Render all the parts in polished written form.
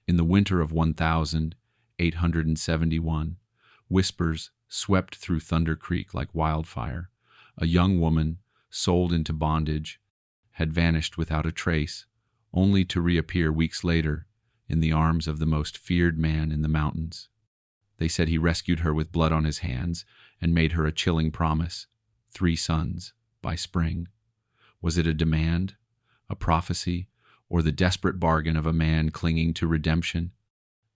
In the winter of 1871, whispers swept through Thunder Creek like wildfire. A young woman, sold into bondage, had vanished without a trace, only to reappear weeks later in the arms of the most feared man in the mountains. They said he rescued her with blood on his hands and made her a chilling promise: 3 sons by spring. Was it a demand, a prophecy, or the desperate bargain of a man clinging to redemption?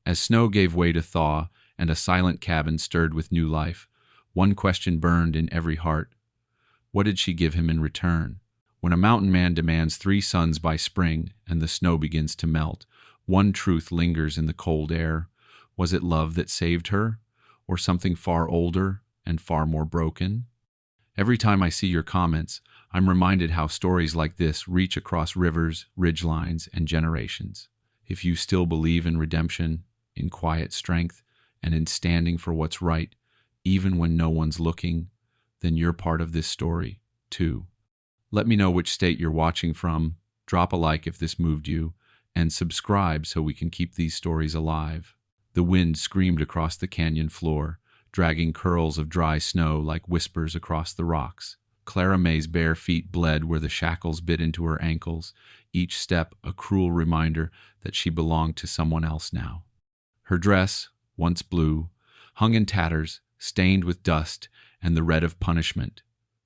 As snow gave way to thaw and a silent cabin stirred with new life, one question burned in every heart. What did she give him in return? When a mountain man demands 3 sons by spring and the snow begins to melt, one truth lingers in the cold air. Was it love that saved her, or something far older and far more broken? Every time I see your comments, I'm reminded how stories like this reach across rivers, ridgelines, and generations. If you still believe in redemption, in quiet strength, and in standing for what's right, even when no one's looking, then you're part of this story, too. Let me know which state you're watching from, drop a like if this moved you, and subscribe so we can keep these stories alive. The wind screamed across the canyon floor, dragging curls of dry snow like whispers across the rocks. Clara May's bare feet bled where the shackles bit into her ankles, each step a cruel reminder that she belonged to someone else now. Her dress, once blue, hung in tatters, stained with dust and the red of punishment.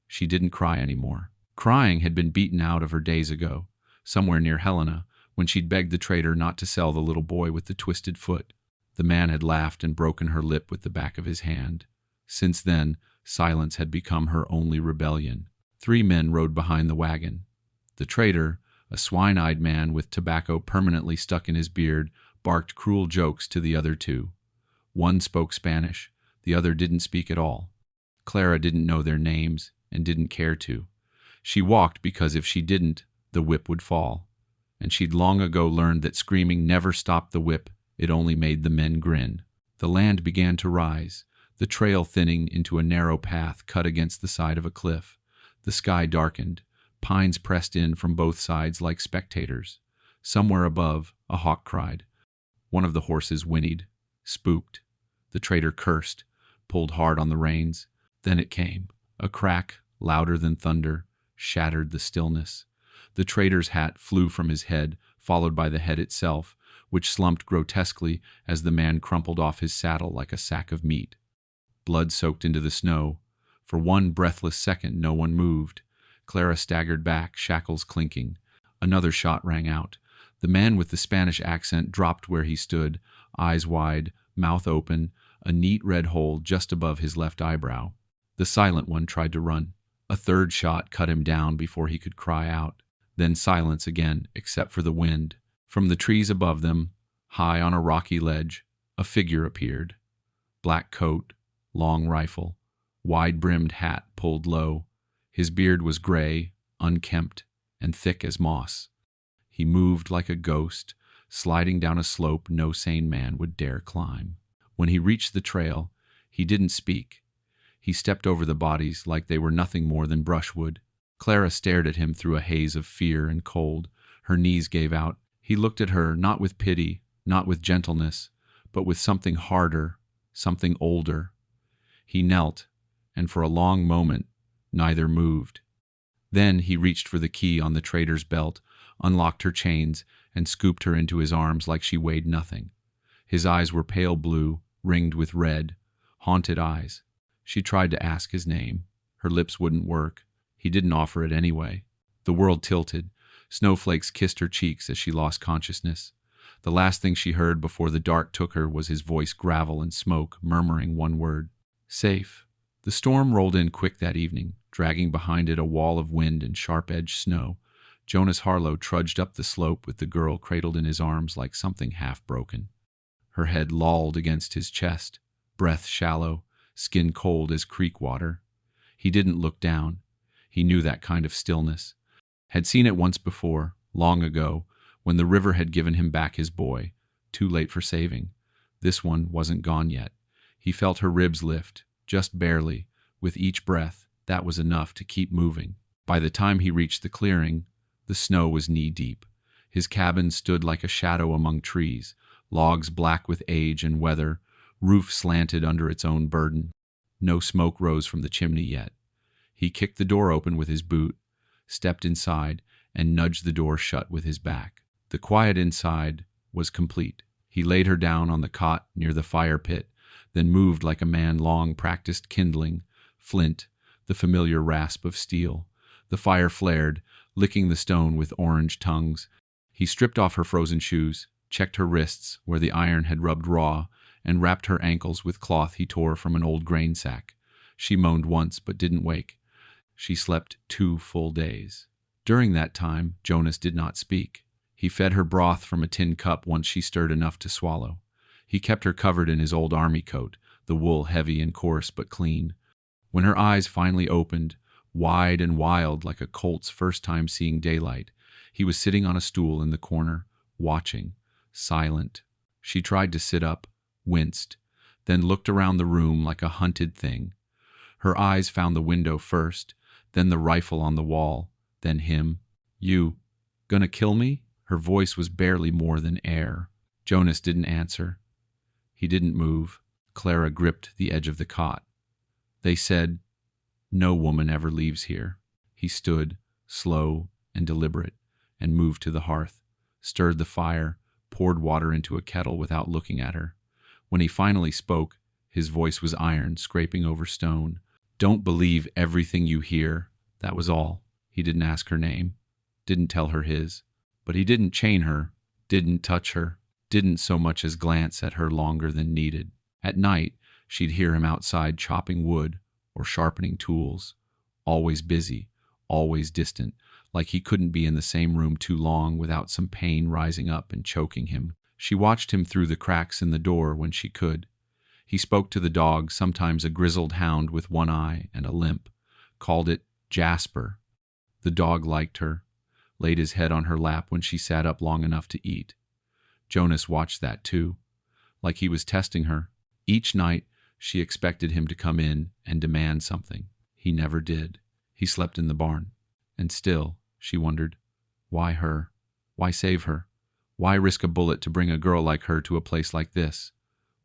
She didn't cry anymore. Crying had been beaten out of her days ago, somewhere near Helena, when she'd begged the trader not to sell the little boy with the twisted foot. The man had laughed and broken her lip with the back of his hand. Since then, silence had become her only rebellion. 3 men rode behind the wagon. The trader, a swine-eyed man with tobacco permanently stuck in his beard, barked cruel jokes to the other 2. One spoke Spanish, the other didn't speak at all. Clara didn't know their names and didn't care to. She walked because if she didn't, the whip would fall. And she'd long ago learned that screaming never stopped the whip, it only made the men grin. The land began to rise, the trail thinning into a narrow path cut against the side of a cliff. The sky darkened, pines pressed in from both sides like spectators. Somewhere above, a hawk cried. One of the horses whinnied, spooked. The trader cursed, pulled hard on the reins. Then it came. A crack, louder than thunder, shattered the stillness. The trader's hat flew from his head, followed by the head itself, which slumped grotesquely as the man crumpled off his saddle like a sack of meat. Blood soaked into the snow. For one breathless second, no one moved. Clara staggered back, shackles clinking. Another shot rang out. The man with the Spanish accent dropped where he stood, eyes wide, mouth open, a neat red hole just above his left eyebrow. The silent one tried to run. A third shot cut him down before he could cry out. Then silence again, except for the wind. From the trees above them, high on a rocky ledge, a figure appeared. Black coat, long rifle, wide-brimmed hat pulled low. His beard was gray, unkempt, and thick as moss. He moved like a ghost, sliding down a slope no sane man would dare climb. When he reached the trail, he didn't speak. He stepped over the bodies like they were nothing more than brushwood. Clara stared at him through a haze of fear and cold. Her knees gave out. He looked at her, not with pity, not with gentleness, but with something harder, something older. He knelt, and for a long moment, neither moved. Then he reached for the key on the trader's belt, unlocked her chains, and scooped her into his arms like she weighed nothing. His eyes were pale blue, ringed with red, haunted eyes. She tried to ask his name. Her lips wouldn't work. He didn't offer it anyway. The world tilted. Snowflakes kissed her cheeks as she lost consciousness. The last thing she heard before the dark took her was his voice gravel and smoke, murmuring one word: safe. The storm rolled in quick that evening, dragging behind it a wall of wind and sharp-edged snow. Jonas Harlow trudged up the slope with the girl cradled in his arms like something half-broken. Her head lolled against his chest, breath shallow, skin cold as creek water. He didn't look down. He knew that kind of stillness. Had seen it once before, long ago, when the river had given him back his boy, too late for saving. This one wasn't gone yet. He felt her ribs lift, just barely. With each breath, that was enough to keep moving. By the time he reached the clearing, the snow was knee-deep. His cabin stood like a shadow among trees, logs black with age and weather, roof slanted under its own burden. No smoke rose from the chimney yet. He kicked the door open with his boot, stepped inside, and nudged the door shut with his back. The quiet inside was complete. He laid her down on the cot near the fire pit, then moved like a man long practiced kindling, flint, the familiar rasp of steel. The fire flared, licking the stone with orange tongues. He stripped off her frozen shoes, checked her wrists where the iron had rubbed raw, and wrapped her ankles with cloth he tore from an old grain sack. She moaned once but didn't wake. She slept 2 full days. During that time, Jonas did not speak. He fed her broth from a tin cup once she stirred enough to swallow. He kept her covered in his old army coat, the wool heavy and coarse but clean. When her eyes finally opened, wide and wild like a colt's first time seeing daylight, he was sitting on a stool in the corner, watching, silent. She tried to sit up, winced, then looked around the room like a hunted thing. Her eyes found the window first, then the rifle on the wall, then him. "You gonna kill me?" Her voice was barely more than air. Jonas didn't answer. He didn't move. Clara gripped the edge of the cot. "They said, no woman ever leaves here." He stood, slow and deliberate, and moved to the hearth, stirred the fire, poured water into a kettle without looking at her. When he finally spoke, his voice was iron, scraping over stone. "Don't believe everything you hear." That was all. He didn't ask her name, didn't tell her his. But he didn't chain her, didn't touch her, didn't so much as glance at her longer than needed. At night, she'd hear him outside chopping wood or sharpening tools, always busy, always distant, like he couldn't be in the same room too long without some pain rising up and choking him. She watched him through the cracks in the door when she could. He spoke to the dog, sometimes a grizzled hound with one eye and a limp, called it Jasper. The dog liked her, laid his head on her lap when she sat up long enough to eat. Jonas watched that too, like he was testing her. Each night, she expected him to come in and demand something. He never did. He slept in the barn. And still, she wondered, why her? Why save her? Why risk a bullet to bring a girl like her to a place like this?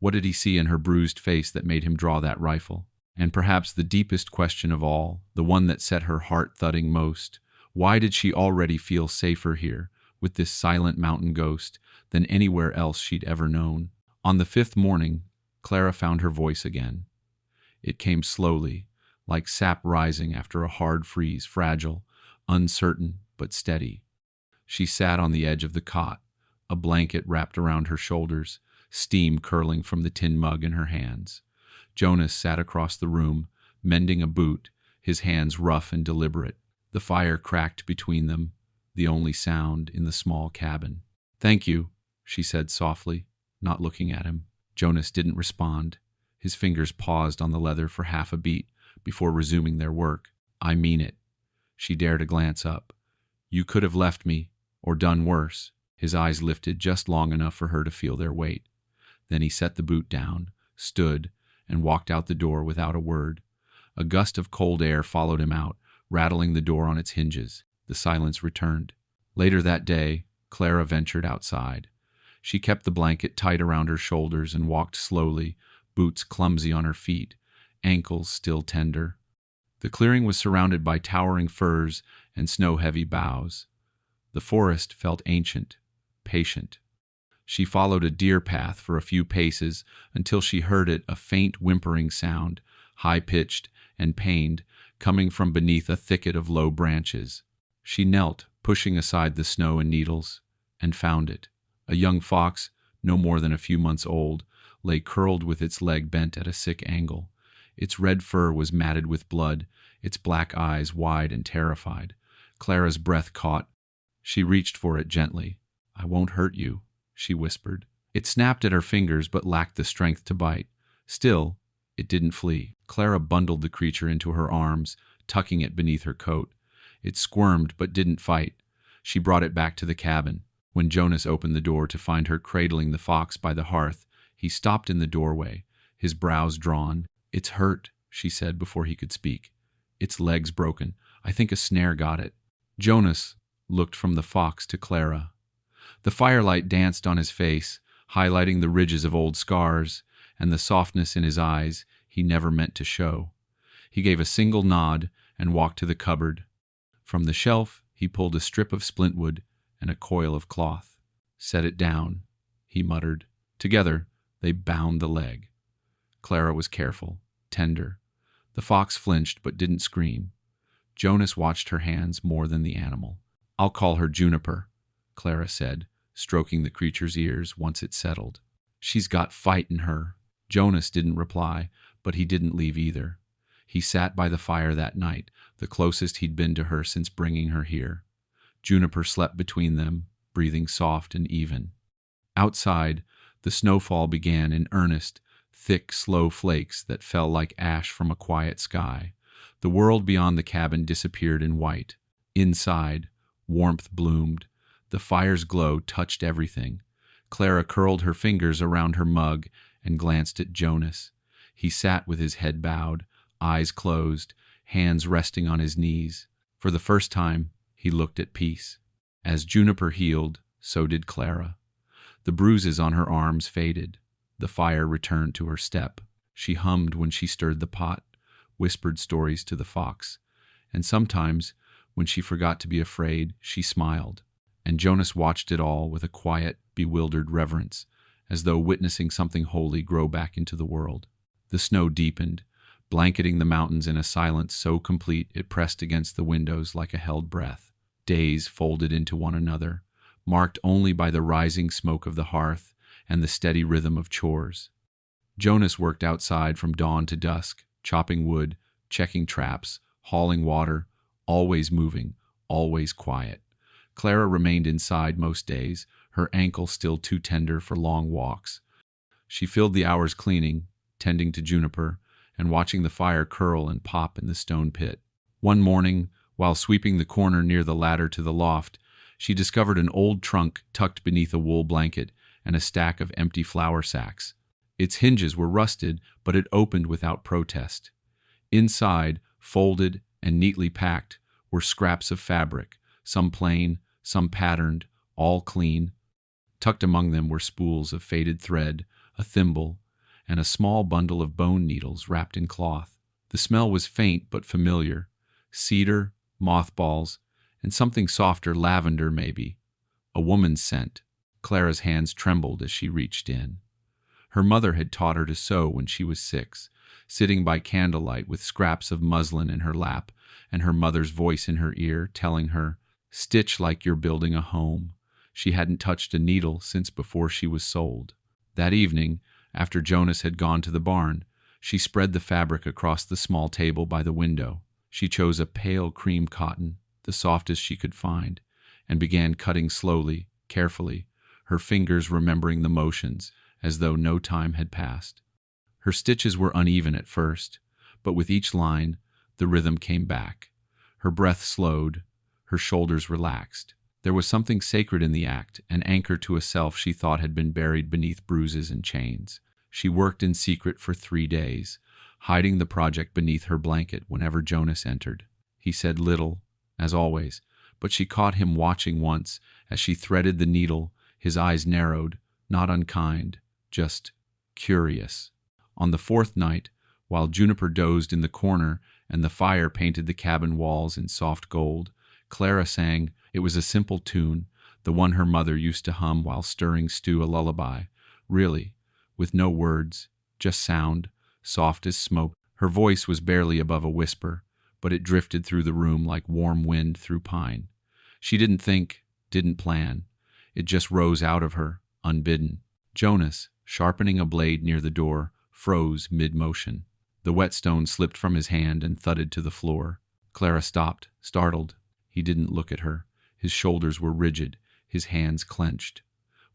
What did he see in her bruised face that made him draw that rifle? And perhaps the deepest question of all, the one that set her heart thudding most, why did she already feel safer here, with this silent mountain ghost, than anywhere else she'd ever known? On the 5th morning, Clara found her voice again. It came slowly, like sap rising after a hard freeze, fragile, uncertain, but steady. She sat on the edge of the cot, a blanket wrapped around her shoulders, steam curling from the tin mug in her hands. Jonas sat across the room, mending a boot, his hands rough and deliberate. The fire cracked between them, the only sound in the small cabin. "Thank you," she said softly, not looking at him. Jonas didn't respond. His fingers paused on the leather for half a beat before resuming their work. "I mean it." She dared a glance up. "You could have left me, or done worse." His eyes lifted just long enough for her to feel their weight. Then he set the boot down, stood, and walked out the door without a word. A gust of cold air followed him out, rattling the door on its hinges. The silence returned. Later that day, Clara ventured outside. She kept the blanket tight around her shoulders and walked slowly, boots clumsy on her feet, ankles still tender. The clearing was surrounded by towering firs and snow-heavy boughs. The forest felt ancient, patient. She followed a deer path for a few paces until she heard it, a faint whimpering sound, high-pitched and pained, coming from beneath a thicket of low branches. She knelt, pushing aside the snow and needles, and found it. A young fox, no more than a few months old, lay curled with its leg bent at a sick angle. Its red fur was matted with blood, its black eyes wide and terrified. Clara's breath caught. She reached for it gently. "I won't hurt you," she whispered. It snapped at her fingers but lacked the strength to bite. Still, it didn't flee. Clara bundled the creature into her arms, tucking it beneath her coat. It squirmed but didn't fight. She brought it back to the cabin. When Jonas opened the door to find her cradling the fox by the hearth, he stopped in the doorway, his brows drawn. "It's hurt," she said before he could speak. "Its leg's broken. I think a snare got it." Jonas looked from the fox to Clara. The firelight danced on his face, highlighting the ridges of old scars and the softness in his eyes he never meant to show. He gave a single nod and walked to the cupboard. From the shelf, he pulled a strip of splintwood and a coil of cloth. "Set it down," he muttered. Together, they bound the leg. Clara was careful, tender. The fox flinched but didn't scream. Jonas watched her hands more than the animal. "I'll call her Juniper," Clara said, stroking the creature's ears once it settled. "She's got fight in her." Jonas didn't reply, but he didn't leave either. He sat by the fire that night, the closest he'd been to her since bringing her here. Juniper slept between them, breathing soft and even. Outside, the snowfall began in earnest, thick, slow flakes that fell like ash from a quiet sky. The world beyond the cabin disappeared in white. Inside, warmth bloomed. The fire's glow touched everything. Clara curled her fingers around her mug and glanced at Jonas. He sat with his head bowed, eyes closed, hands resting on his knees. For the first time, he looked at peace. As Juniper healed, so did Clara. The bruises on her arms faded. The fire returned to her step. She hummed when she stirred the pot, whispered stories to the fox, and sometimes, when she forgot to be afraid, she smiled. And Jonas watched it all with a quiet, bewildered reverence, as though witnessing something holy grow back into the world. The snow deepened, blanketing the mountains in a silence so complete it pressed against the windows like a held breath. Days folded into one another, marked only by the rising smoke of the hearth and the steady rhythm of chores. Jonas worked outside from dawn to dusk, chopping wood, checking traps, hauling water, always moving, always quiet. Clara remained inside most days, her ankle still too tender for long walks. She filled the hours cleaning, tending to Juniper, and watching the fire curl and pop in the stone pit. One morning, while sweeping the corner near the ladder to the loft, she discovered an old trunk tucked beneath a wool blanket and a stack of empty flour sacks. Its hinges were rusted, but it opened without protest. Inside, folded and neatly packed, were scraps of fabric, some plain, some patterned, all clean. Tucked among them were spools of faded thread, a thimble, and a small bundle of bone needles wrapped in cloth. The smell was faint but familiar. Cedar, mothballs, and something softer, lavender maybe. A woman's scent. Clara's hands trembled as she reached in. Her mother had taught her to sew when she was 6, sitting by candlelight with scraps of muslin in her lap and her mother's voice in her ear telling her, "Stitch like you're building a home." She hadn't touched a needle since before she was sold. That evening, after Jonas had gone to the barn, she spread the fabric across the small table by the window. She chose a pale cream cotton, the softest she could find, and began cutting slowly, carefully, her fingers remembering the motions, as though no time had passed. Her stitches were uneven at first, but with each line, the rhythm came back. Her breath slowed, her shoulders relaxed. There was something sacred in the act, an anchor to a self she thought had been buried beneath bruises and chains. She worked in secret for 3 days, hiding the project beneath her blanket whenever Jonas entered. He said little, as always, but she caught him watching once as she threaded the needle, his eyes narrowed, not unkind, just curious. On the 4th night, while Juniper dozed in the corner and the fire painted the cabin walls in soft gold, Clara sang. It was a simple tune, the one her mother used to hum while stirring stew, a lullaby, really, with no words, just sound, soft as smoke. Her voice was barely above a whisper, but it drifted through the room like warm wind through pine. She didn't think, didn't plan. It just rose out of her, unbidden. Jonas, sharpening a blade near the door, froze mid-motion. The whetstone slipped from his hand and thudded to the floor. Clara stopped, startled. He didn't look at her. His shoulders were rigid, his hands clenched.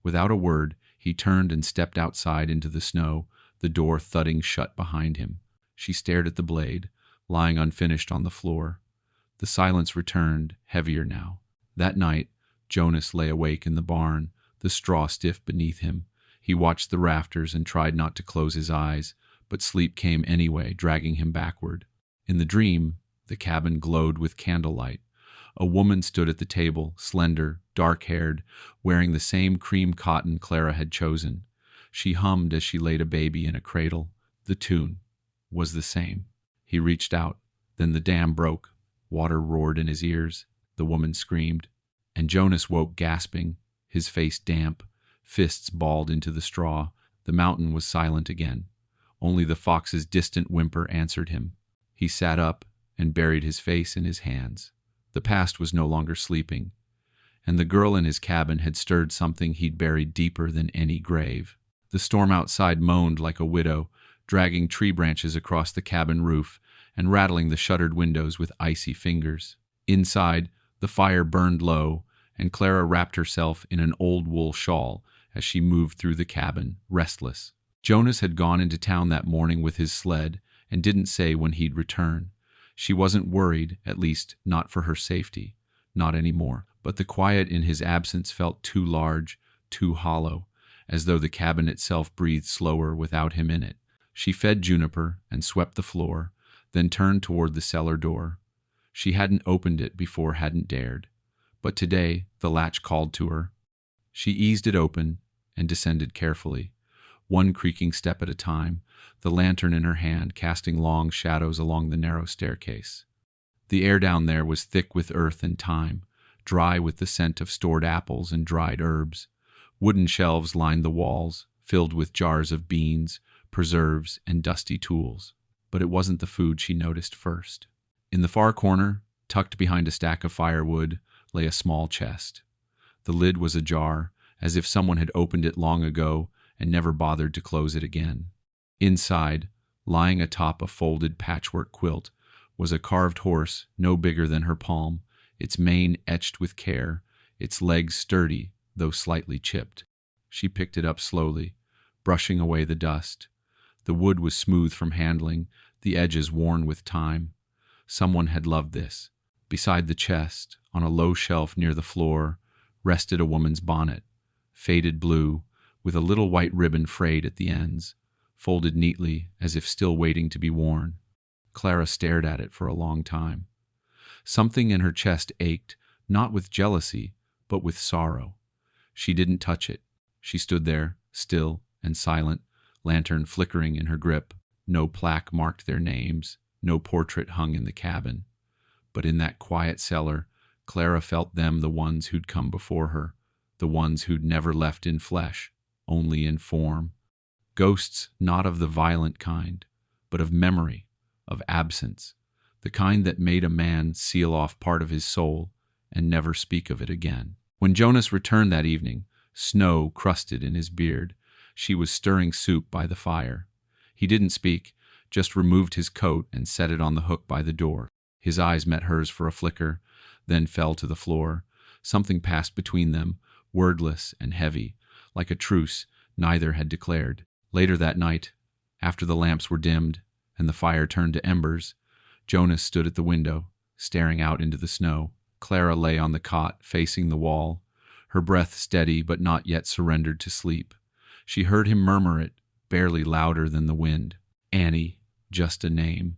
Without a word, he turned and stepped outside into the snow, the door thudding shut behind him. She stared at the blade, lying unfinished on the floor. The silence returned, heavier now. That night, Jonas lay awake in the barn, the straw stiff beneath him. He watched the rafters and tried not to close his eyes, but sleep came anyway, dragging him backward. In the dream, the cabin glowed with candlelight. A woman stood at the table, slender, dark-haired, wearing the same cream cotton Clara had chosen. She hummed as she laid a baby in a cradle. The tune was the same. He reached out. Then the dam broke. Water roared in his ears. The woman screamed. And Jonas woke gasping, his face damp, fists balled into the straw. The mountain was silent again. Only the fox's distant whimper answered him. He sat up and buried his face in his hands. The past was no longer sleeping, and the girl in his cabin had stirred something he'd buried deeper than any grave. The storm outside moaned like a widow, dragging tree branches across the cabin roof and rattling the shuttered windows with icy fingers. Inside, the fire burned low, and Clara wrapped herself in an old wool shawl as she moved through the cabin, restless. Jonas had gone into town that morning with his sled and didn't say when he'd return. She wasn't worried, at least not for her safety, not anymore. But the quiet in his absence felt too large, too hollow, as though the cabin itself breathed slower without him in it. She fed Juniper and swept the floor, then turned toward the cellar door. She hadn't opened it before, hadn't dared. But today the latch called to her. She eased it open and descended carefully, one creaking step at a time, the lantern in her hand casting long shadows along the narrow staircase. The air down there was thick with earth and thyme, dry with the scent of stored apples and dried herbs. Wooden shelves lined the walls, filled with jars of beans, preserves, and dusty tools. But it wasn't the food she noticed first. In the far corner, tucked behind a stack of firewood, lay a small chest. The lid was ajar, as if someone had opened it long ago and never bothered to close it again. Inside, lying atop a folded patchwork quilt, was a carved horse no bigger than her palm, its mane etched with care, its legs sturdy, though slightly chipped. She picked it up slowly, brushing away the dust. The wood was smooth from handling, the edges worn with time. Someone had loved this. Beside the chest, on a low shelf near the floor, rested a woman's bonnet, faded blue, with a little white ribbon frayed at the ends, folded neatly as if still waiting to be worn. Clara stared at it for a long time. Something in her chest ached, not with jealousy, but with sorrow. She didn't touch it. She stood there, still and silent, lantern flickering in her grip. No plaque marked their names, no portrait hung in the cabin. But in that quiet cellar, Clara felt them the ones who'd come before her, the ones who'd never left in flesh, only in form. Ghosts not of the violent kind, but of memory, of absence, the kind that made a man seal off part of his soul and never speak of it again. When Jonas returned that evening, snow crusted in his beard. She was stirring soup by the fire. He didn't speak, just removed his coat and set it on the hook by the door. His eyes met hers for a flicker, then fell to the floor. Something passed between them, wordless and heavy, like a truce neither had declared. Later that night, after the lamps were dimmed and the fire turned to embers, Jonas stood at the window, staring out into the snow. Clara lay on the cot, facing the wall, her breath steady but not yet surrendered to sleep. She heard him murmur it, barely louder than the wind. Annie, just a name,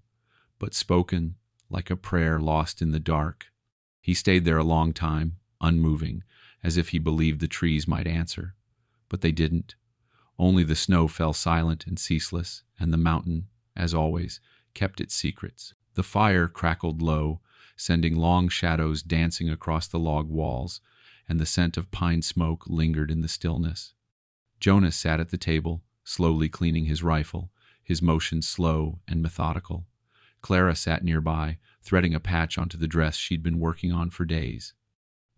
but spoken like a prayer lost in the dark. He stayed there a long time, unmoving, as if he believed the trees might answer. But they didn't. Only the snow fell silent and ceaseless, and the mountain, as always, kept its secrets. The fire crackled low, sending long shadows dancing across the log walls, and the scent of pine smoke lingered in the stillness. Jonas sat at the table, slowly cleaning his rifle, his motions slow and methodical. Clara sat nearby, threading a patch onto the dress she'd been working on for days.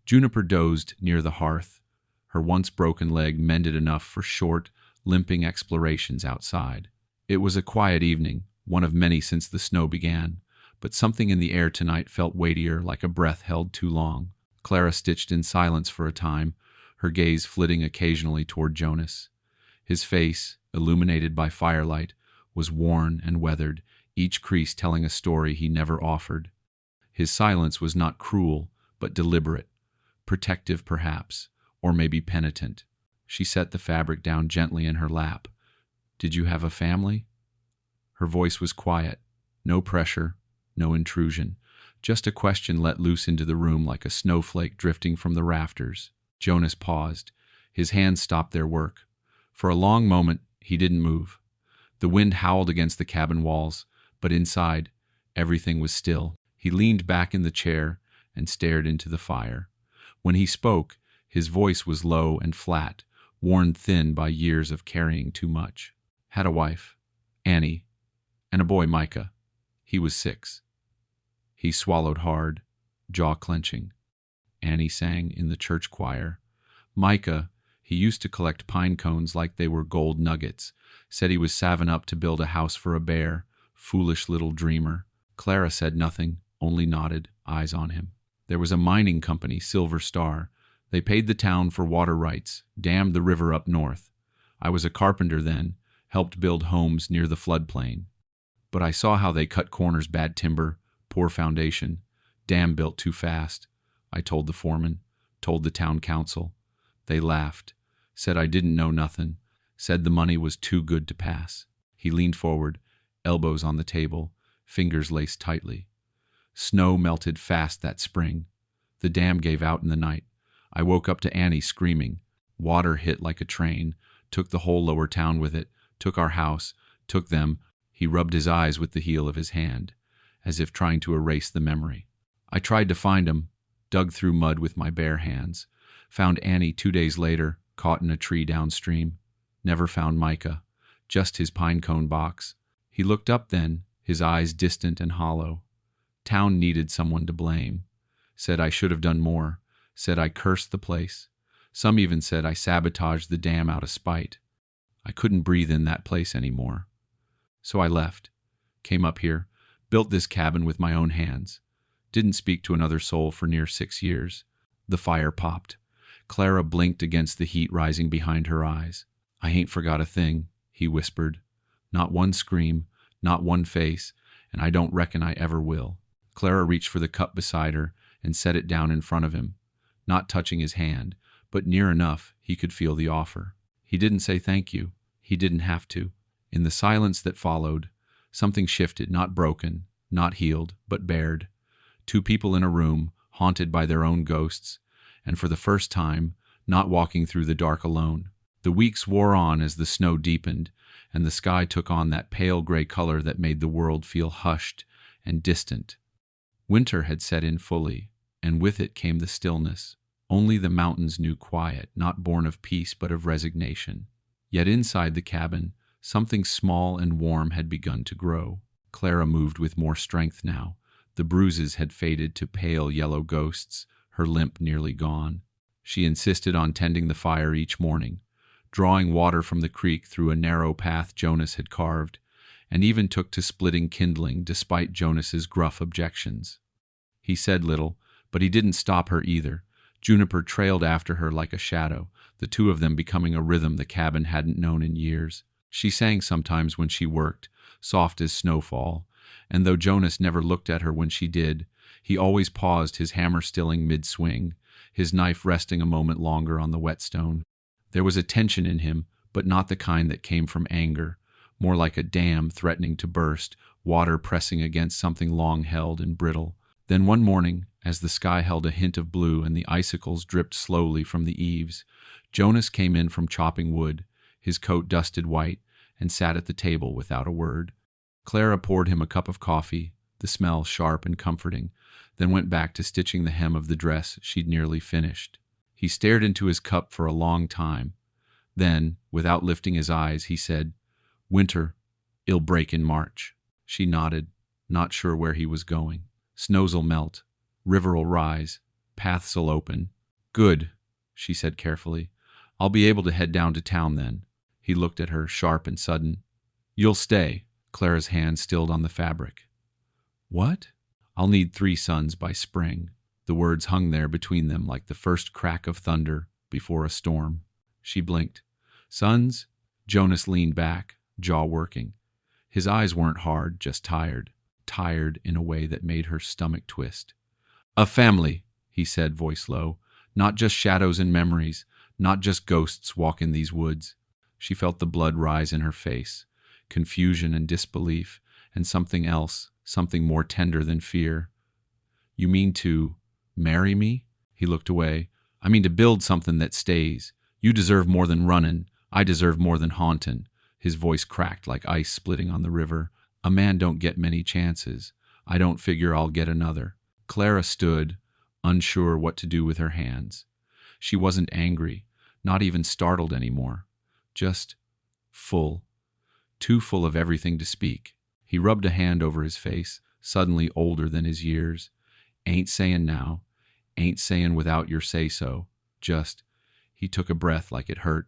Juniper dozed near the hearth, her once broken leg mended enough for short, limping explorations outside. It was a quiet evening, one of many since the snow began, but something in the air tonight felt weightier, like a breath held too long. Clara stitched in silence for a time, her gaze flitting occasionally toward Jonas. His face, illuminated by firelight, was worn and weathered, each crease telling a story he never offered. His silence was not cruel, but deliberate, protective perhaps, or maybe penitent. She set the fabric down gently in her lap. "Did you have a family?" Her voice was quiet, no pressure, no intrusion, Just a question let loose into the room like a snowflake drifting from the rafters. Jonas paused. His hands stopped their work. For a long moment, he didn't move. The wind howled against the cabin walls, but inside, everything was still. He leaned back in the chair and stared into the fire. When he spoke, his voice was low and flat, worn thin by years of carrying too much. Had a wife, Annie, and a boy, Micah. He was 6. He swallowed hard, jaw clenching. Annie sang in the church choir. Micah, he used to collect pine cones like they were gold nuggets, said he was saving up to build a house for a bear. Foolish little dreamer. Clara said nothing, only nodded, eyes on him. There was a mining company, Silver Star. They paid the town for water rights, dammed the river up north. I was a carpenter then, helped build homes near the floodplain. But I saw how they cut corners, bad timber, poor foundation, dam built too fast. I told the foreman, told the town council. They laughed, said I didn't know nothing, said the money was too good to pass. He leaned forward, elbows on the table, fingers laced tightly. Snow melted fast that spring. The dam gave out in the night. I woke up to Annie screaming. Water hit like a train, took the whole lower town with it, took our house, took them. He rubbed his eyes with the heel of his hand, as if trying to erase the memory. I tried to find him, dug through mud with my bare hands. Found Annie 2 days later, caught in a tree downstream. Never found Micah, just his pine cone box. He looked up then, his eyes distant and hollow. Town needed someone to blame. Said I should have done more. Said I cursed the place. Some even said I sabotaged the dam out of spite. I couldn't breathe in that place anymore. So I left. Came up here. Built this cabin with my own hands. Didn't speak to another soul for near 6 years. The fire popped. Clara blinked against the heat rising behind her eyes. I ain't forgot a thing, he whispered. Not one scream, not one face, and I don't reckon I ever will. Clara reached for the cup beside her and set it down in front of him, not touching his hand, but near enough he could feel the offer. He didn't say thank you. He didn't have to. In the silence that followed, something shifted, not broken, not healed, but bared. 2 people in a room, haunted by their own ghosts, and for the first time, not walking through the dark alone. The weeks wore on as the snow deepened, and the sky took on that pale gray color that made the world feel hushed and distant. Winter had set in fully, and with it came the stillness. Only the mountains knew quiet, not born of peace but of resignation. Yet inside the cabin, something small and warm had begun to grow. Clara moved with more strength now. The bruises had faded to pale yellow ghosts, her limp nearly gone. She insisted on tending the fire each morning, drawing water from the creek through a narrow path Jonas had carved, and even took to splitting kindling despite Jonas's gruff objections. He said little, but he didn't stop her either. Juniper trailed after her like a shadow, the 2 of them becoming a rhythm the cabin hadn't known in years. She sang sometimes when she worked, soft as snowfall, and though Jonas never looked at her when she did, he always paused, his hammer stilling mid-swing, his knife resting a moment longer on the whetstone. There was a tension in him, but not the kind that came from anger, more like a dam threatening to burst, water pressing against something long-held and brittle. Then one morning, as the sky held a hint of blue and the icicles dripped slowly from the eaves, Jonas came in from chopping wood, his coat dusted white, and sat at the table without a word. Clara poured him a cup of coffee, the smell sharp and comforting, then went back to stitching the hem of the dress she'd nearly finished. He stared into his cup for a long time. Then, without lifting his eyes, he said, "Winter, it'll break in March." She nodded, not sure where he was going. "Snows'll melt, river'll rise, paths'll open." "Good," she said carefully. "I'll be able to head down to town then." He looked at her, sharp and sudden. "You'll stay." Clara's hand stilled on the fabric. "What?" "I'll need 3 sons by spring." The words hung there between them like the first crack of thunder before a storm. She blinked. "Sons?" Jonas leaned back, jaw working. His eyes weren't hard, just tired. Tired in a way that made her stomach twist. "A family," he said, voice low. "Not just shadows and memories, not just ghosts walk in these woods." She felt the blood rise in her face, confusion and disbelief, and something else, something more tender than fear. You mean to marry me? He looked away. I mean to build something that stays. You deserve more than runnin'. I deserve more than hauntin'. His voice cracked like ice splitting on the river. A man don't get many chances. I don't figure I'll get another. Clara stood, unsure what to do with her hands. She wasn't angry, not even startled anymore. Just full. Too full of everything to speak. He rubbed a hand over his face, suddenly older than his years. Ain't sayin' now. Ain't sayin' without your say-so. Just, he took a breath like it hurt.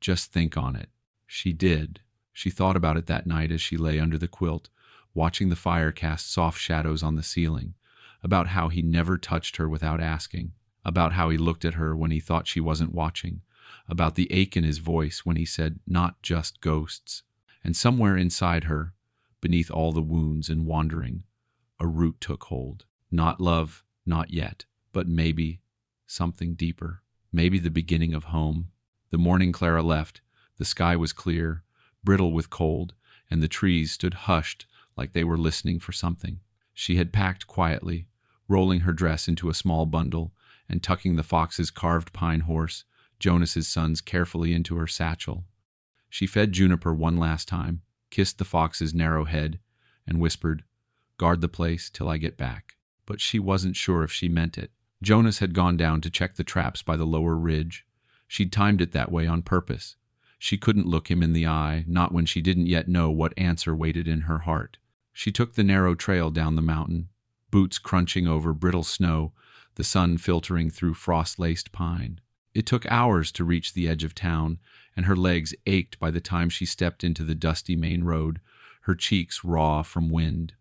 Just think on it. She did. She thought about it that night as she lay under the quilt, watching the fire cast soft shadows on the ceiling, about how he never touched her without asking, about how he looked at her when he thought she wasn't watching, about the ache in his voice when he said, not just ghosts. And somewhere inside her, beneath all the wounds and wandering, a root took hold. Not love, not yet, but maybe something deeper. Maybe the beginning of home. The morning Clara left, the sky was clear, brittle with cold, and the trees stood hushed like they were listening for something. She had packed quietly, rolling her dress into a small bundle and tucking the fox's carved pine horse, Jonas's sons, carefully into her satchel. She fed Juniper one last time, kissed the fox's narrow head, and whispered, "Guard the place till I get back." But she wasn't sure if she meant it. Jonas had gone down to check the traps by the lower ridge. She'd timed it that way on purpose. She couldn't look him in the eye, not when she didn't yet know what answer waited in her heart. She took the narrow trail down the mountain, boots crunching over brittle snow, the sun filtering through frost-laced pine. It took hours to reach the edge of town, and her legs ached by the time she stepped into the dusty main road, her cheeks raw from wind.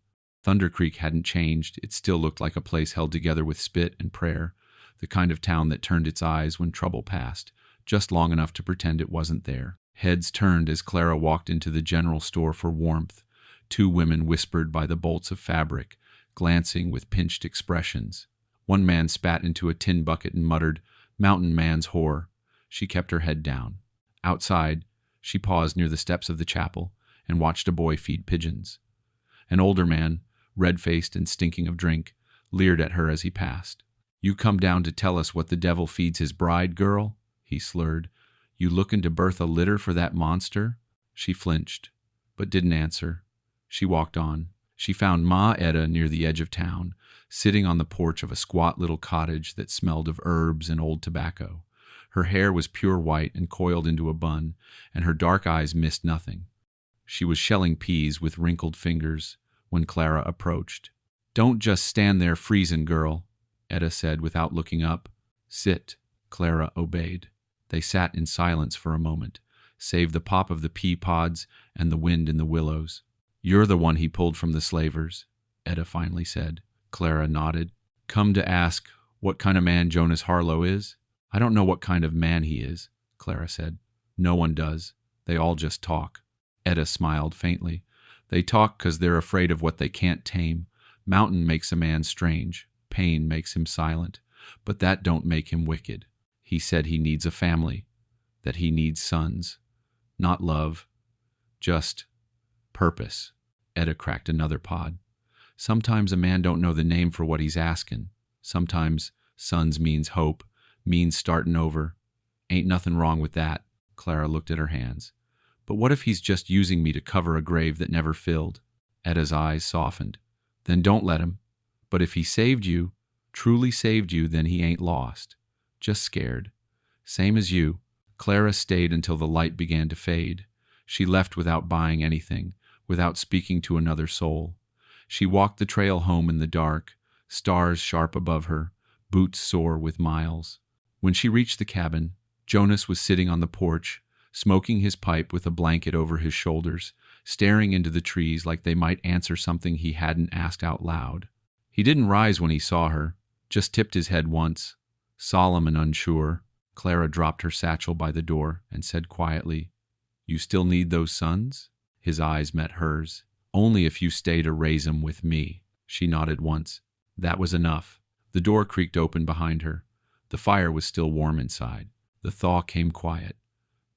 Thunder Creek hadn't changed. It still looked like a place held together with spit and prayer, the kind of town that turned its eyes when trouble passed, just long enough to pretend it wasn't there. Heads turned as Clara walked into the general store for warmth. Two women whispered by the bolts of fabric, glancing with pinched expressions. One man spat into a tin bucket and muttered, "Mountain man's whore." She kept her head down. Outside, she paused near the steps of the chapel and watched a boy feed pigeons. An older man, red-faced and stinking of drink, leered at her as he passed. "You come down to tell us what the devil feeds his bride, girl?" he slurred. "You lookin' to birth a litter for that monster?" She flinched, but didn't answer. She walked on. She found Ma Etta near the edge of town, sitting on the porch of a squat little cottage that smelled of herbs and old tobacco. Her hair was pure white and coiled into a bun, and her dark eyes missed nothing. She was shelling peas with wrinkled fingers when Clara approached. "Don't just stand there freezin', girl," Etta said without looking up. "Sit." Clara obeyed. They sat in silence for a moment, save the pop of the pea pods and the wind in the willows. "You're the one he pulled from the slavers," Etta finally said. Clara nodded. "Come to ask what kind of man Jonas Harlow is?" "I don't know what kind of man he is," Clara said. "No one does. They all just talk." Etta smiled faintly. "They talk 'cause they're afraid of what they can't tame. Mountain makes a man strange. Pain makes him silent. But that don't make him wicked. He said he needs a family, that he needs sons. Not love, just purpose." Etta cracked another pod. "Sometimes a man don't know the name for what he's asking. Sometimes sons means hope, means starting over. Ain't nothing wrong with that." Clara looked at her hands. "But what if he's just using me to cover a grave that never filled?" Etta's eyes softened. "Then don't let him. But if he saved you, truly saved you, then he ain't lost. Just scared. Same as you." Clara stayed until the light began to fade. She left without buying anything, without speaking to another soul. She walked the trail home in the dark, stars sharp above her, boots sore with miles. When she reached the cabin, Jonas was sitting on the porch, smoking his pipe with a blanket over his shoulders, staring into the trees like they might answer something he hadn't asked out loud. He didn't rise when he saw her, just tipped his head once, solemn and unsure. Clara dropped her satchel by the door and said quietly, "You still need those sons?" His eyes met hers. "Only if you stay to raise 'em with me." She nodded once. That was enough. The door creaked open behind her. The fire was still warm inside. The thaw came quiet,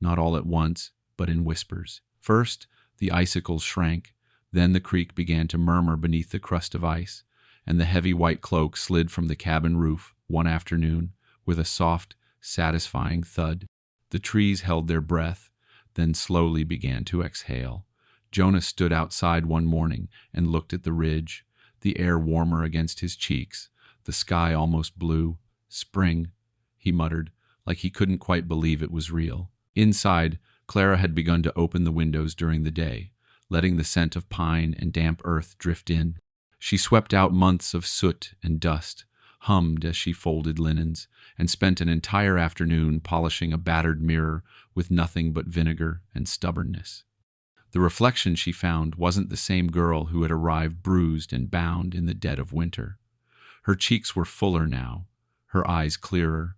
not all at once, but in whispers. First, the icicles shrank, then the creek began to murmur beneath the crust of ice, and the heavy white cloak slid from the cabin roof one afternoon with a soft, satisfying thud. The trees held their breath, then slowly began to exhale. Jonas stood outside one morning and looked at the ridge, the air warmer against his cheeks, the sky almost blue. Spring, he muttered, like he couldn't quite believe it was real. Inside, Clara had begun to open the windows during the day, letting the scent of pine and damp earth drift in. She swept out months of soot and dust, hummed as she folded linens, and spent an entire afternoon polishing a battered mirror with nothing but vinegar and stubbornness. The reflection she found wasn't the same girl who had arrived bruised and bound in the dead of winter. Her cheeks were fuller now, her eyes clearer.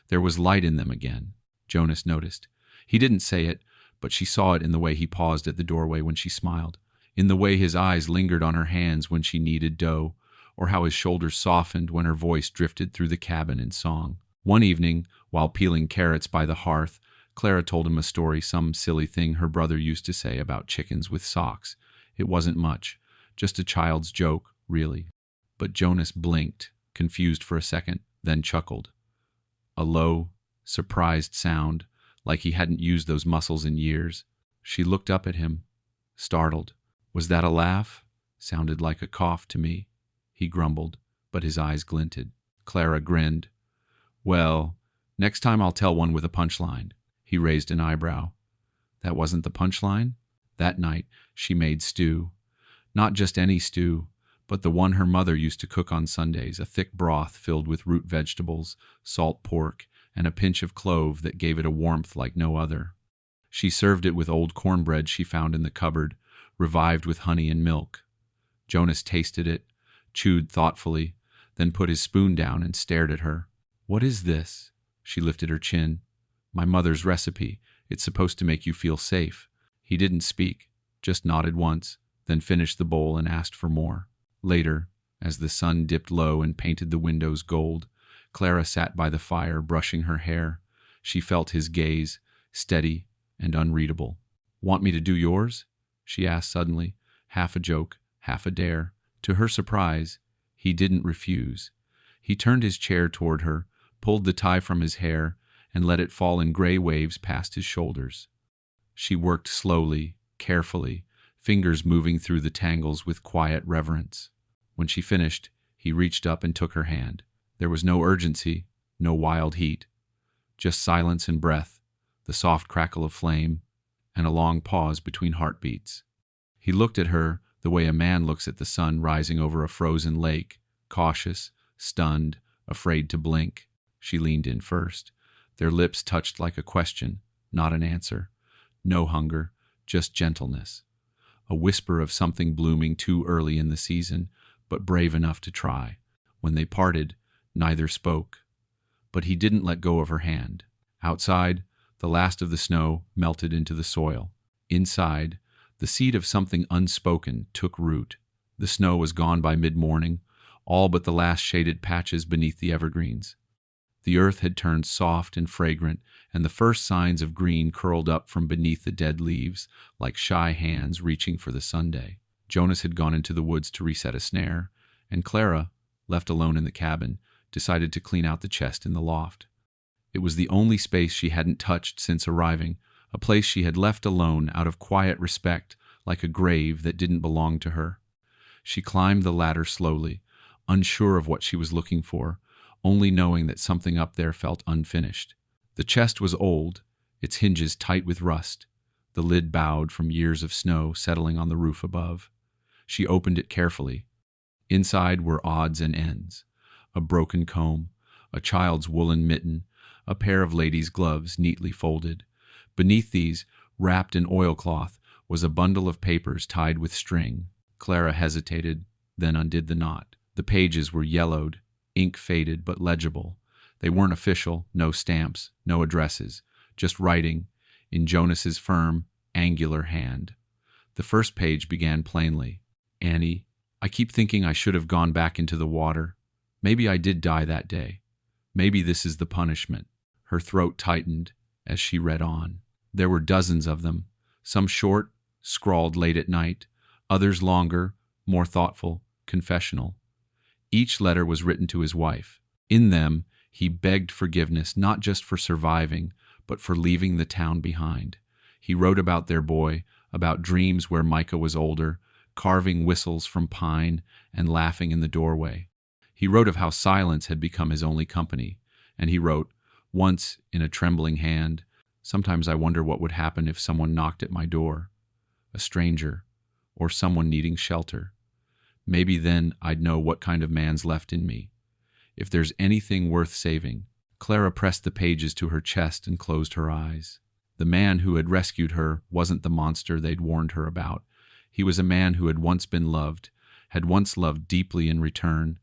There was light in them again, Jonas noticed. He didn't say it, but she saw it in the way he paused at the doorway when she smiled, in the way his eyes lingered on her hands when she kneaded dough, or how his shoulders softened when her voice drifted through the cabin in song. One evening, while peeling carrots by the hearth, Clara told him a story, some silly thing her brother used to say about chickens with socks. It wasn't much, just a child's joke, really. But Jonas blinked, confused for a second, then chuckled. A low, surprised sound, like he hadn't used those muscles in years. She looked up at him, startled. Was that a laugh? Sounded like a cough to me, he grumbled, but his eyes glinted. Clara grinned. Well, next time I'll tell one with a punchline. He raised an eyebrow. That wasn't the punchline? That night, she made stew. Not just any stew, but the one her mother used to cook on Sundays, a thick broth filled with root vegetables, salt pork, and a pinch of clove that gave it a warmth like no other. She served it with old cornbread she found in the cupboard, revived with honey and milk. Jonas tasted it, chewed thoughtfully, then put his spoon down and stared at her. What is this? She lifted her chin. My mother's recipe. It's supposed to make you feel safe. He didn't speak, just nodded once, then finished the bowl and asked for more. Later, as the sun dipped low and painted the windows gold, Clara sat by the fire brushing her hair. She felt his gaze, steady and unreadable. Want me to do yours? She asked suddenly, half a joke, half a dare. To her surprise, he didn't refuse. He turned his chair toward her, pulled the tie from his hair, and let it fall in gray waves past his shoulders. She worked slowly, carefully, fingers moving through the tangles with quiet reverence. When she finished, he reached up and took her hand. There was no urgency, no wild heat, just silence and breath, the soft crackle of flame, and a long pause between heartbeats. He looked at her the way a man looks at the sun rising over a frozen lake, cautious, stunned, afraid to blink. She leaned in first. Their lips touched like a question, not an answer. No hunger, just gentleness. A whisper of something blooming too early in the season, but brave enough to try. When they parted, neither spoke. But he didn't let go of her hand. Outside, the last of the snow melted into the soil. Inside, the seed of something unspoken took root. The snow was gone by mid-morning, all but the last shaded patches beneath the evergreens. The earth had turned soft and fragrant, and the first signs of green curled up from beneath the dead leaves, like shy hands reaching for the Sunday. Jonas had gone into the woods to reset a snare, and Clara, left alone in the cabin, decided to clean out the chest in the loft. It was the only space she hadn't touched since arriving, a place she had left alone out of quiet respect, like a grave that didn't belong to her. She climbed the ladder slowly, unsure of what she was looking for, only knowing that something up there felt unfinished. The chest was old, its hinges tight with rust, the lid bowed from years of snow settling on the roof above. She opened it carefully. Inside were odds and ends: a broken comb, a child's woolen mitten, a pair of ladies' gloves neatly folded. Beneath these, wrapped in oilcloth, was a bundle of papers tied with string. Clara hesitated, then undid the knot. The pages were yellowed, ink faded but legible. They weren't official, no stamps, no addresses, just writing in Jonas's firm, angular hand. The first page began plainly. Annie, I keep thinking I should have gone back into the water. Maybe I did die that day. Maybe this is the punishment. Her throat tightened as she read on. There were dozens of them, some short, scrawled late at night, others longer, more thoughtful, confessional. Each letter was written to his wife. In them, he begged forgiveness not just for surviving, but for leaving the town behind. He wrote about their boy, about dreams where Micah was older, carving whistles from pine and laughing in the doorway. He wrote of how silence had become his only company, and he wrote, once in a trembling hand, "Sometimes I wonder what would happen if someone knocked at my door, a stranger, or someone needing shelter. Maybe then I'd know what kind of man's left in me. If there's anything worth saving." Clara pressed the pages to her chest and closed her eyes. The man who had rescued her wasn't the monster they'd warned her about. He was a man who had once been loved, had once loved deeply in return,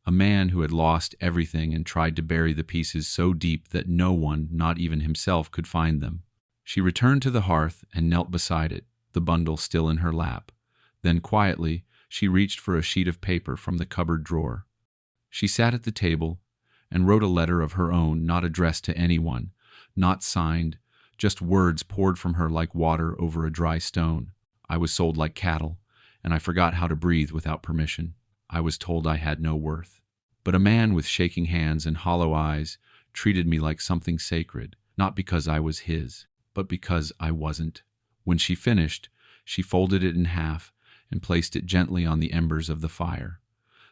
a man who had lost everything and tried to bury the pieces so deep that no one, not even himself, could find them. She returned to the hearth and knelt beside it, the bundle still in her lap. Then quietly, she reached for a sheet of paper from the cupboard drawer. She sat at the table and wrote a letter of her own, not addressed to anyone, not signed, just words poured from her like water over a dry stone. I was sold like cattle, and I forgot how to breathe without permission. I was told I had no worth. But a man with shaking hands and hollow eyes treated me like something sacred, not because I was his, but because I wasn't. When she finished, she folded it in half and placed it gently on the embers of the fire.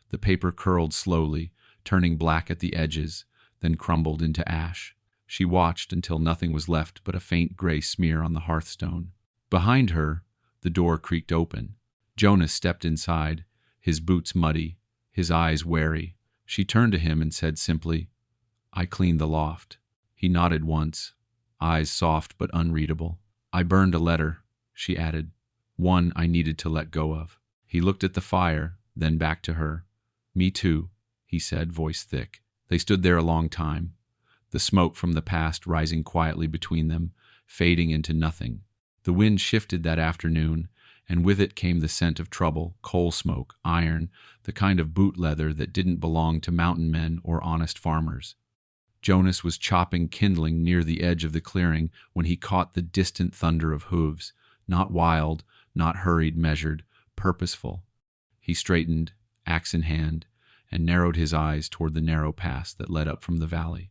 The paper curled slowly, turning black at the edges, then crumbled into ash. She watched until nothing was left but a faint gray smear on the hearthstone. Behind her, the door creaked open. Jonas stepped inside, his boots muddy, his eyes wary. She turned to him and said simply, "I cleaned the loft." He nodded once, eyes soft but unreadable. "I burned a letter," she added, "one I needed to let go of." He looked at the fire, then back to her. "Me too," he said, voice thick. They stood there a long time, the smoke from the past rising quietly between them, fading into nothing. The wind shifted that afternoon, and with it came the scent of trouble, coal smoke, iron, the kind of boot leather that didn't belong to mountain men or honest farmers. Jonas was chopping kindling near the edge of the clearing when he caught the distant thunder of hooves, not wild, not hurried, measured, purposeful. He straightened, axe in hand, and narrowed his eyes toward the narrow pass that led up from the valley.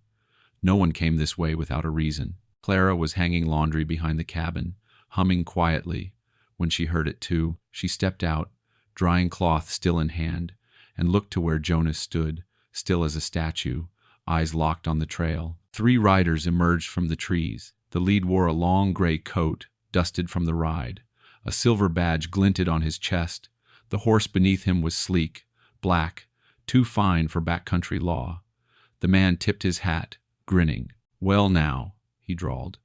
No one came this way without a reason. Clara was hanging laundry behind the cabin, humming quietly. When she heard it too, she stepped out, drying cloth still in hand, and looked to where Jonas stood, still as a statue, eyes locked on the trail. 3 riders emerged from the trees. The lead wore a long gray coat, dusted from the ride. A silver badge glinted on his chest. The horse beneath him was sleek, black, too fine for backcountry law. The man tipped his hat, grinning. "Well now," he drawled.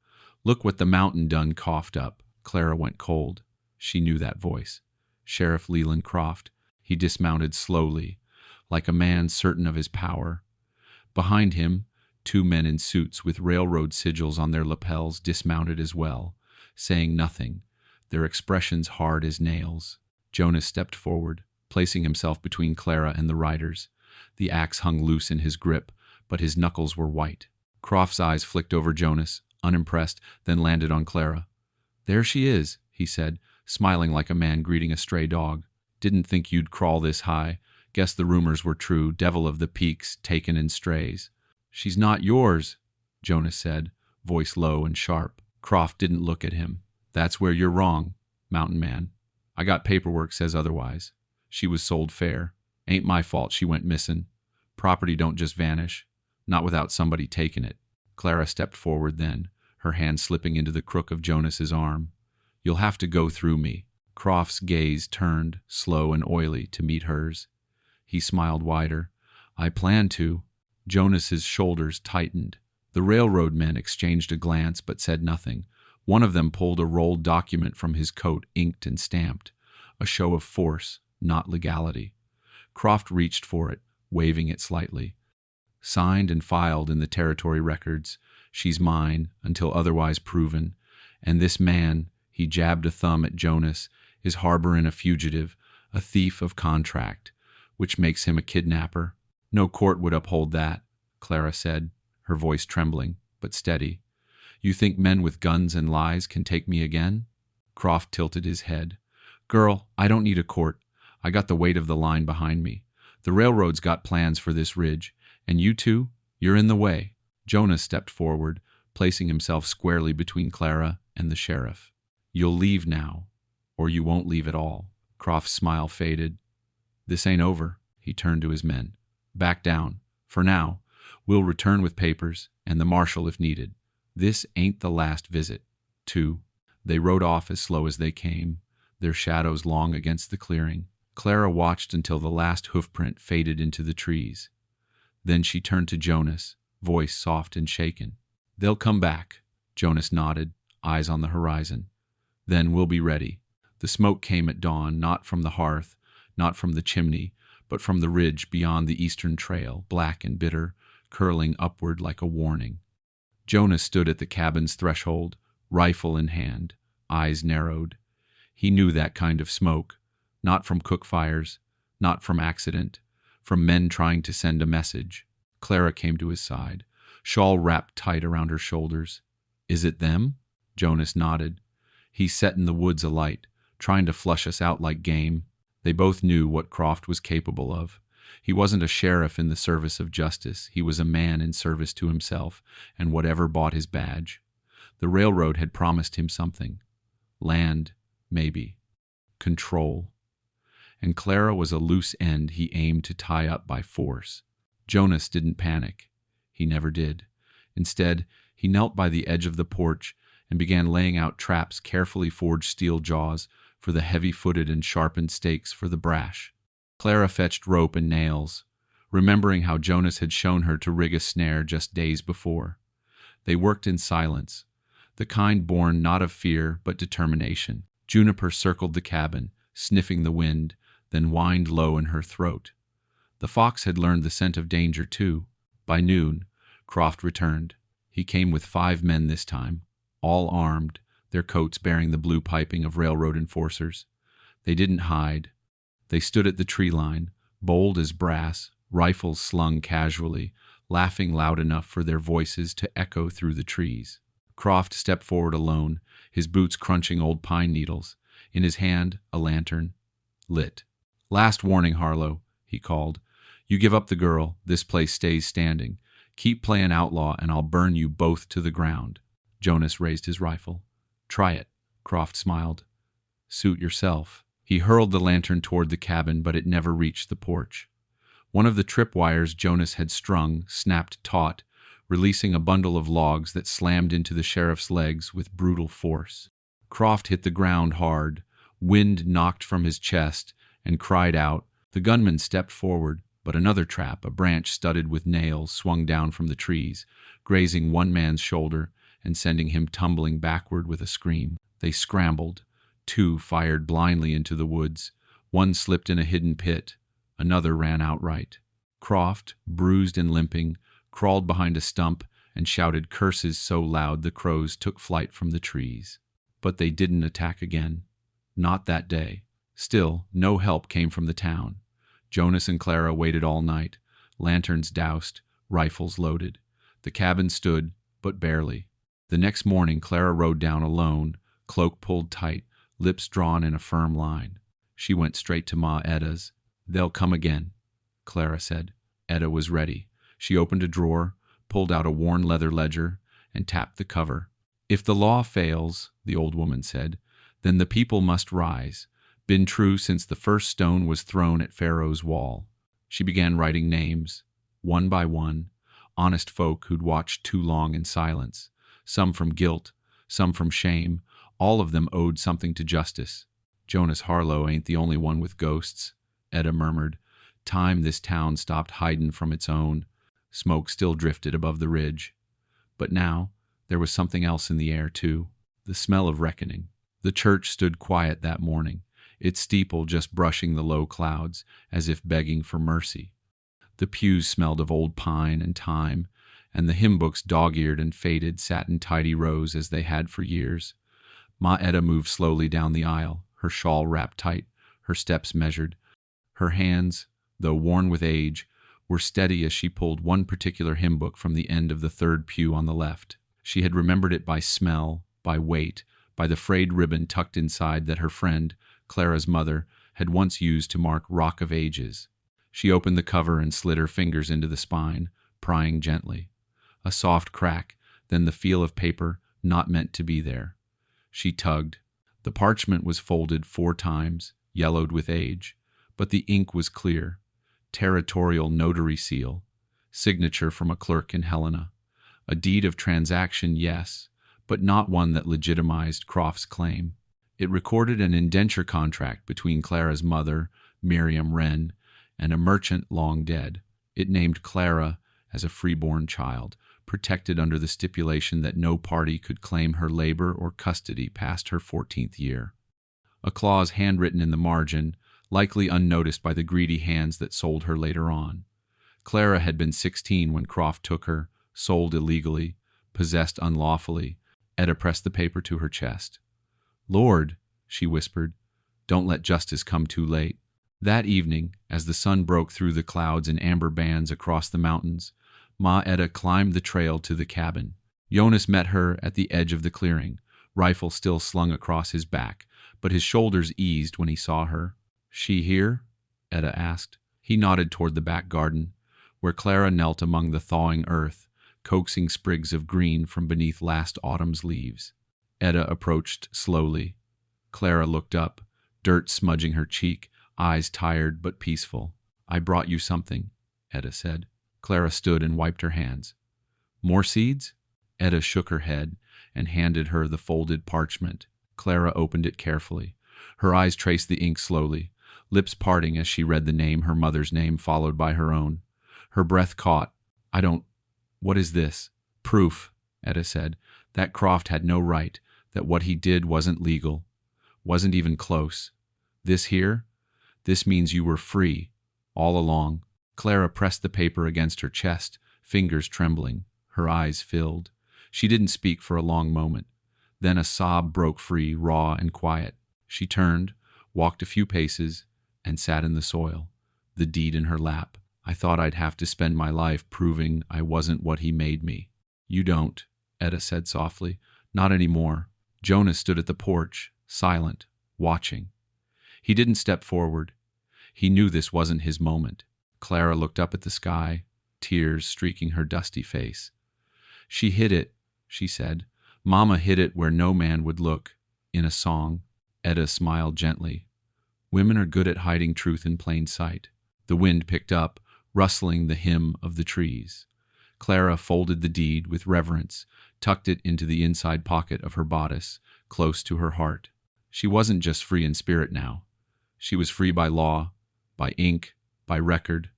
"Look what the mountain done coughed up." Clara went cold. She knew that voice. Sheriff Leland Croft. He dismounted slowly, like a man certain of his power. Behind him, 2 men in suits with railroad sigils on their lapels dismounted as well, saying nothing, their expressions hard as nails. Jonas stepped forward, placing himself between Clara and the riders. The axe hung loose in his grip, but his knuckles were white. Croft's eyes flicked over Jonas, unimpressed, then landed on Clara. "There she is," he said, smiling like a man greeting a stray dog. "Didn't think you'd crawl this high. Guess the rumors were true, devil of the peaks, taken in strays." "She's not yours," Jonas said, voice low and sharp. Croft didn't look at him. "That's where you're wrong, mountain man. I got paperwork says otherwise. She was sold fair. Ain't my fault she went missing. Property don't just vanish, not without somebody taking it." Clara stepped forward then, her hand slipping into the crook of Jonas's arm. "You'll have to go through me." Croft's gaze turned, slow and oily, to meet hers. He smiled wider. "I plan to." Jonas's shoulders tightened. The railroad men exchanged a glance but said nothing. One of them pulled a rolled document from his coat, inked and stamped. A show of force, not legality. Croft reached for it, waving it slightly. "Signed and filed in the territory records. She's mine, until otherwise proven. And this man," he jabbed a thumb at Jonas, "is harboring a fugitive, a thief of contract, which makes him a kidnapper." "No court would uphold that," Clara said, her voice trembling, but steady. "You think men with guns and lies can take me again?" Croft tilted his head. "Girl, I don't need a court. I got the weight of the line behind me. The railroad's got plans for this ridge, and you two, you're in the way. Jonas stepped forward, placing himself squarely between Clara and the sheriff. You'll leave now, or you won't leave at all. Croft's smile faded. This ain't over. He turned to his men. Back down. For now. We'll return with papers, and the marshal if needed. This ain't the last visit. 2. They rode off as slow as they came, their shadows long against the clearing. Clara watched until the last hoofprint faded into the trees. Then she turned to Jonas, voice soft and shaken. They'll come back. Jonas nodded, eyes on the horizon. Then we'll be ready. The smoke came at dawn, not from the hearth, not from the chimney, but from the ridge beyond the eastern trail, black and bitter, curling upward like a warning. Jonas stood at the cabin's threshold, rifle in hand, eyes narrowed. He knew that kind of smoke, not from cook fires, not from accident, from men trying to send a message. Clara came to his side, shawl wrapped tight around her shoulders. Is it them? Jonas nodded. He set in the woods alight, trying to flush us out like game. They both knew what Croft was capable of. He wasn't a sheriff in the service of justice. He was a man in service to himself and whatever bought his badge. The railroad had promised him something. Land, maybe. Control. And Clara was a loose end he aimed to tie up by force. Jonas didn't panic. He never did. Instead, he knelt by the edge of the porch and began laying out traps, carefully forged steel jaws for the heavy-footed and sharpened stakes for the brash. Clara fetched rope and nails, remembering how Jonas had shown her to rig a snare just days before. They worked in silence, the kind born not of fear but determination. Juniper circled the cabin, sniffing the wind, then whined low in her throat. The fox had learned the scent of danger too. By noon, Croft returned. He came with 5 men this time, all armed, their coats bearing the blue piping of railroad enforcers. They didn't hide. They stood at the tree line, bold as brass, rifles slung casually, laughing loud enough for their voices to echo through the trees. Croft stepped forward alone, his boots crunching old pine needles. In his hand, a lantern, lit. Last warning, Harlow, he called. You give up the girl, this place stays standing. Keep playing outlaw and I'll burn you both to the ground. Jonas raised his rifle. Try it, Croft smiled. Suit yourself. He hurled the lantern toward the cabin, but it never reached the porch. One of the tripwires Jonas had strung snapped taut, releasing a bundle of logs that slammed into the sheriff's legs with brutal force. Croft hit the ground hard, wind knocked from his chest, and cried out. The gunman stepped forward, but another trap, a branch studded with nails, swung down from the trees, grazing one man's shoulder and sending him tumbling backward with a scream. They scrambled. 2 fired blindly into the woods. 1 slipped in a hidden pit. Another ran outright. Croft, bruised and limping, crawled behind a stump and shouted curses so loud the crows took flight from the trees. But they didn't attack again. Not that day. Still, no help came from the town. Jonas and Clara waited all night, lanterns doused, rifles loaded. The cabin stood, but barely. The next morning, Clara rode down alone, cloak pulled tight, lips drawn in a firm line. She went straight to Ma Edda's. They'll come again, Clara said. Edda was ready. She opened a drawer, pulled out a worn leather ledger, and tapped the cover. If the law fails, the old woman said, then the people must rise. Been true since the first stone was thrown at Pharaoh's wall. She began writing names, one by one, honest folk who'd watched too long in silence, some from guilt, some from shame. All of them owed something to justice. Jonas Harlow ain't the only one with ghosts, Edda murmured. Time this town stopped hidin' from its own. Smoke still drifted above the ridge. But now, there was something else in the air, too. The smell of reckoning. The church stood quiet that morning, its steeple just brushing the low clouds, as if begging for mercy. The pews smelled of old pine and thyme, and the hymn books, dog-eared and faded, sat in tidy rows as they had for years. Ma Edda moved slowly down the aisle, her shawl wrapped tight, her steps measured. Her hands, though worn with age, were steady as she pulled one particular hymn book from the end of the third pew on the left. She had remembered it by smell, by weight, by the frayed ribbon tucked inside that her friend, Clara's mother, had once used to mark Rock of Ages. She opened the cover and slid her fingers into the spine, prying gently. A soft crack, then the feel of paper not meant to be there. She tugged. The parchment was folded 4 times, yellowed with age, but the ink was clear. Territorial notary seal. Signature from a clerk in Helena. A deed of transaction, yes, but not one that legitimized Croft's claim. It recorded an indenture contract between Clara's mother, Miriam Wren, and a merchant long dead. It named Clara as a freeborn child, protected under the stipulation that no party could claim her labor or custody past her 14th year. A clause handwritten in the margin, likely unnoticed by the greedy hands that sold her later on. Clara had been 16 when Croft took her, sold illegally, possessed unlawfully. Etta pressed the paper to her chest. "Lord," she whispered, "don't let justice come too late." That evening, as the sun broke through the clouds in amber bands across the mountains, Ma Etta climbed the trail to the cabin. Jonas met her at the edge of the clearing, rifle still slung across his back, but his shoulders eased when he saw her. "She here?" Etta asked. He nodded toward the back garden, where Clara knelt among the thawing earth, coaxing sprigs of green from beneath last autumn's leaves. Etta approached slowly. Clara looked up, dirt smudging her cheek, eyes tired but peaceful. "I brought you something," Etta said. Clara stood and wiped her hands. "More seeds?" Etta shook her head and handed her the folded parchment. Clara opened it carefully. Her eyes traced the ink slowly, lips parting as she read the name, her mother's name, followed by her own. Her breath caught. What is this?" "Proof," Etta said, "that Croft had no right, that what he did wasn't legal, wasn't even close. This here? This means you were free, all along." Clara pressed the paper against her chest, fingers trembling. Her eyes filled. She didn't speak for a long moment. Then a sob broke free, raw and quiet. She turned, walked a few paces, and sat in the soil, the deed in her lap. "I thought I'd have to spend my life proving I wasn't what he made me." "You don't," Etta said softly. "Not anymore." Jonas stood at the porch, silent, watching. He didn't step forward. He knew this wasn't his moment. Clara looked up at the sky, tears streaking her dusty face. "She hid it," she said. "Mama hid it where no man would look, in a song." Etta smiled gently. Women are good at hiding truth in plain sight. The wind picked up, rustling the hymn of the trees. Clara folded the deed with reverence, tucked it into the inside pocket of her bodice, close to her heart. She wasn't just free in spirit now. She was free by law, by ink, by record.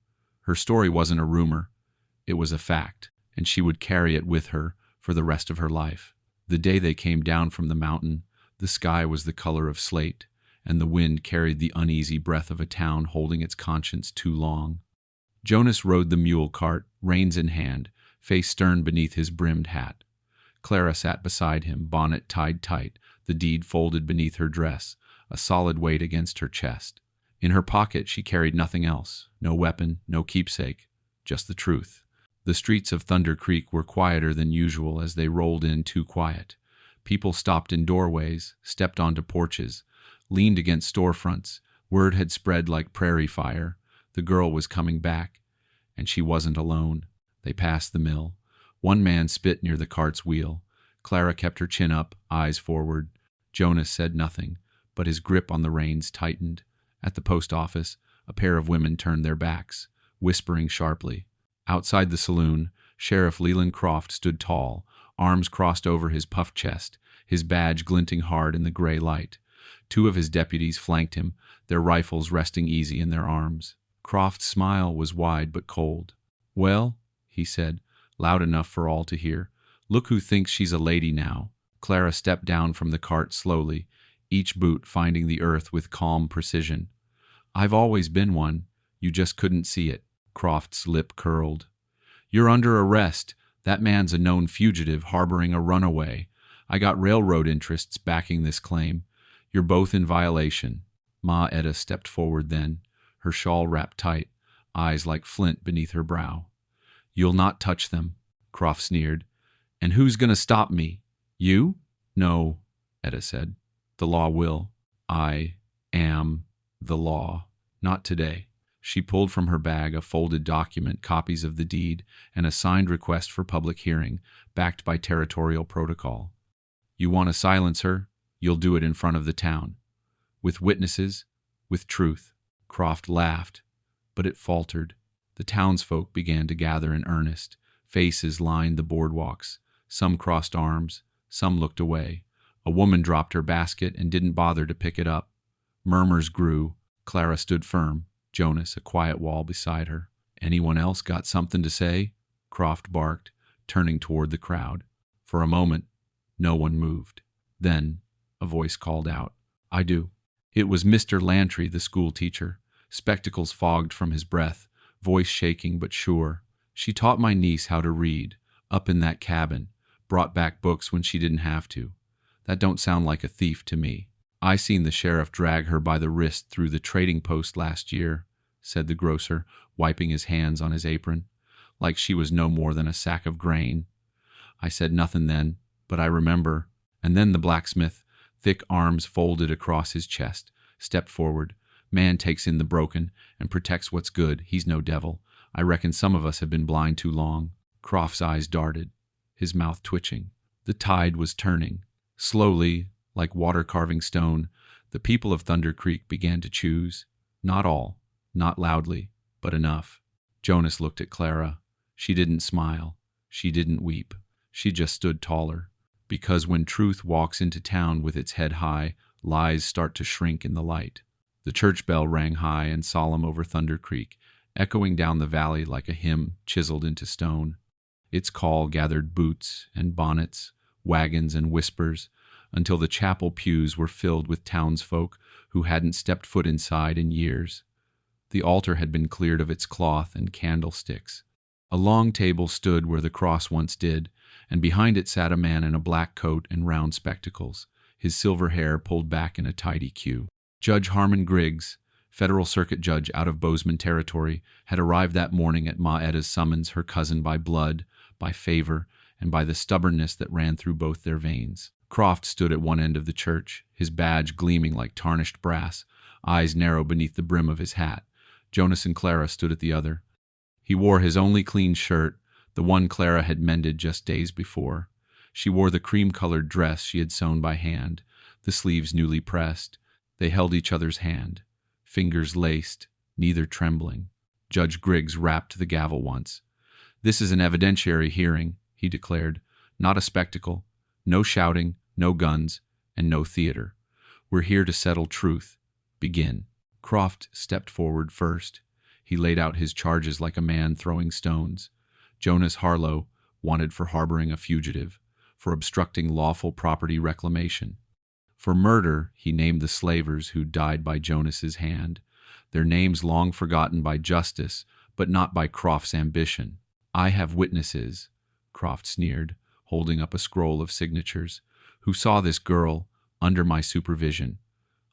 Her story wasn't a rumor. It was a fact, and she would carry it with her for the rest of her life. The day they came down from the mountain, the sky was the color of slate, and the wind carried the uneasy breath of a town holding its conscience too long. Jonas rode the mule cart, reins in hand, face stern beneath his brimmed hat. Clara sat beside him, bonnet tied tight, the deed folded beneath her dress, a solid weight against her chest. In her pocket she carried nothing else, no weapon, no keepsake, just the truth. The streets of Thunder Creek were quieter than usual as they rolled in too quiet. People stopped in doorways, stepped onto porches, leaned against storefronts. Word had spread like prairie fire. The girl was coming back, and she wasn't alone. They passed the mill. One man spit near the cart's wheel. Clara kept her chin up, eyes forward. Jonas said nothing, but his grip on the reins tightened. At the post office, a pair of women turned their backs, whispering sharply. Outside the saloon, Sheriff Leland Croft stood tall, arms crossed over his puffed chest, his badge glinting hard in the gray light. 2 of his deputies flanked him, their rifles resting easy in their arms. Croft's smile was wide but cold. "Well," he said, loud enough for all to hear, "look who thinks she's a lady now." Clara stepped down from the cart slowly, each boot finding the earth with calm precision. "I've always been one. You just couldn't see it." Croft's lip curled. "You're under arrest. That man's a known fugitive harboring a runaway. I got railroad interests backing this claim. You're both in violation." Ma Etta stepped forward then, her shawl wrapped tight, eyes like flint beneath her brow. "You'll not touch them," Croft sneered. "And who's going to stop me? You?" "No," Etta said. "The law will." "I am the law." "Not today." She pulled from her bag a folded document, copies of the deed, and a signed request for public hearing, backed by territorial protocol. You want to silence her? You'll do it in front of the town. With witnesses, with truth. Croft laughed, but it faltered. The townsfolk began to gather in earnest. Faces lined the boardwalks. Some crossed arms, some looked away. A woman dropped her basket and didn't bother to pick it up. Murmurs grew. Clara stood firm, Jonas a quiet wall beside her. Anyone else got something to say? Croft barked, turning toward the crowd. For a moment, no one moved. Then, a voice called out, I do. It was Mr. Lantry, the school teacher, spectacles fogged from his breath, voice shaking but sure. She taught my niece how to read, up in that cabin, brought back books when she didn't have to. That don't sound like a thief to me. I seen the sheriff drag her by the wrist through the trading post last year, said the grocer, wiping his hands on his apron, like she was no more than a sack of grain. I said nothing then, but I remember. And then the blacksmith, thick arms folded across his chest, stepped forward. Man takes in the broken and protects what's good. He's no devil. I reckon some of us have been blind too long. Croft's eyes darted, his mouth twitching. The tide was turning. Slowly, like water carving stone, the people of Thunder Creek began to choose. Not all, not loudly, but enough. Jonas looked at Clara. She didn't smile. She didn't weep. She just stood taller. Because when truth walks into town with its head high, lies start to shrink in the light. The church bell rang high and solemn over Thunder Creek, echoing down the valley like a hymn chiseled into stone. Its call gathered boots and bonnets, wagons and whispers, until the chapel pews were filled with townsfolk who hadn't stepped foot inside in years. The altar had been cleared of its cloth and candlesticks. A long table stood where the cross once did, and behind it sat a man in a black coat and round spectacles, his silver hair pulled back in a tidy queue. Judge Harmon Griggs, federal circuit judge out of Bozeman Territory, had arrived that morning at Ma Etta's summons her cousin by blood, by favor, and by the stubbornness that ran through both their veins. Croft stood at one end of the church, his badge gleaming like tarnished brass, eyes narrow beneath the brim of his hat. Jonas and Clara stood at the other. He wore his only clean shirt, the one Clara had mended just days before. She wore the cream-colored dress she had sewn by hand, the sleeves newly pressed. They held each other's hand, fingers laced, neither trembling. Judge Griggs rapped the gavel once. "This is an evidentiary hearing," he declared. "Not a spectacle. No shouting, no guns, and no theater. We're here to settle truth. Begin." Croft stepped forward first. He laid out his charges like a man throwing stones. Jonas Harlow, wanted for harboring a fugitive, for obstructing lawful property reclamation. For murder, he named the slavers who died by Jonas's hand, their names long forgotten by justice, but not by Croft's ambition. "I have witnesses," Croft sneered, holding up a scroll of signatures, "who saw this girl under my supervision.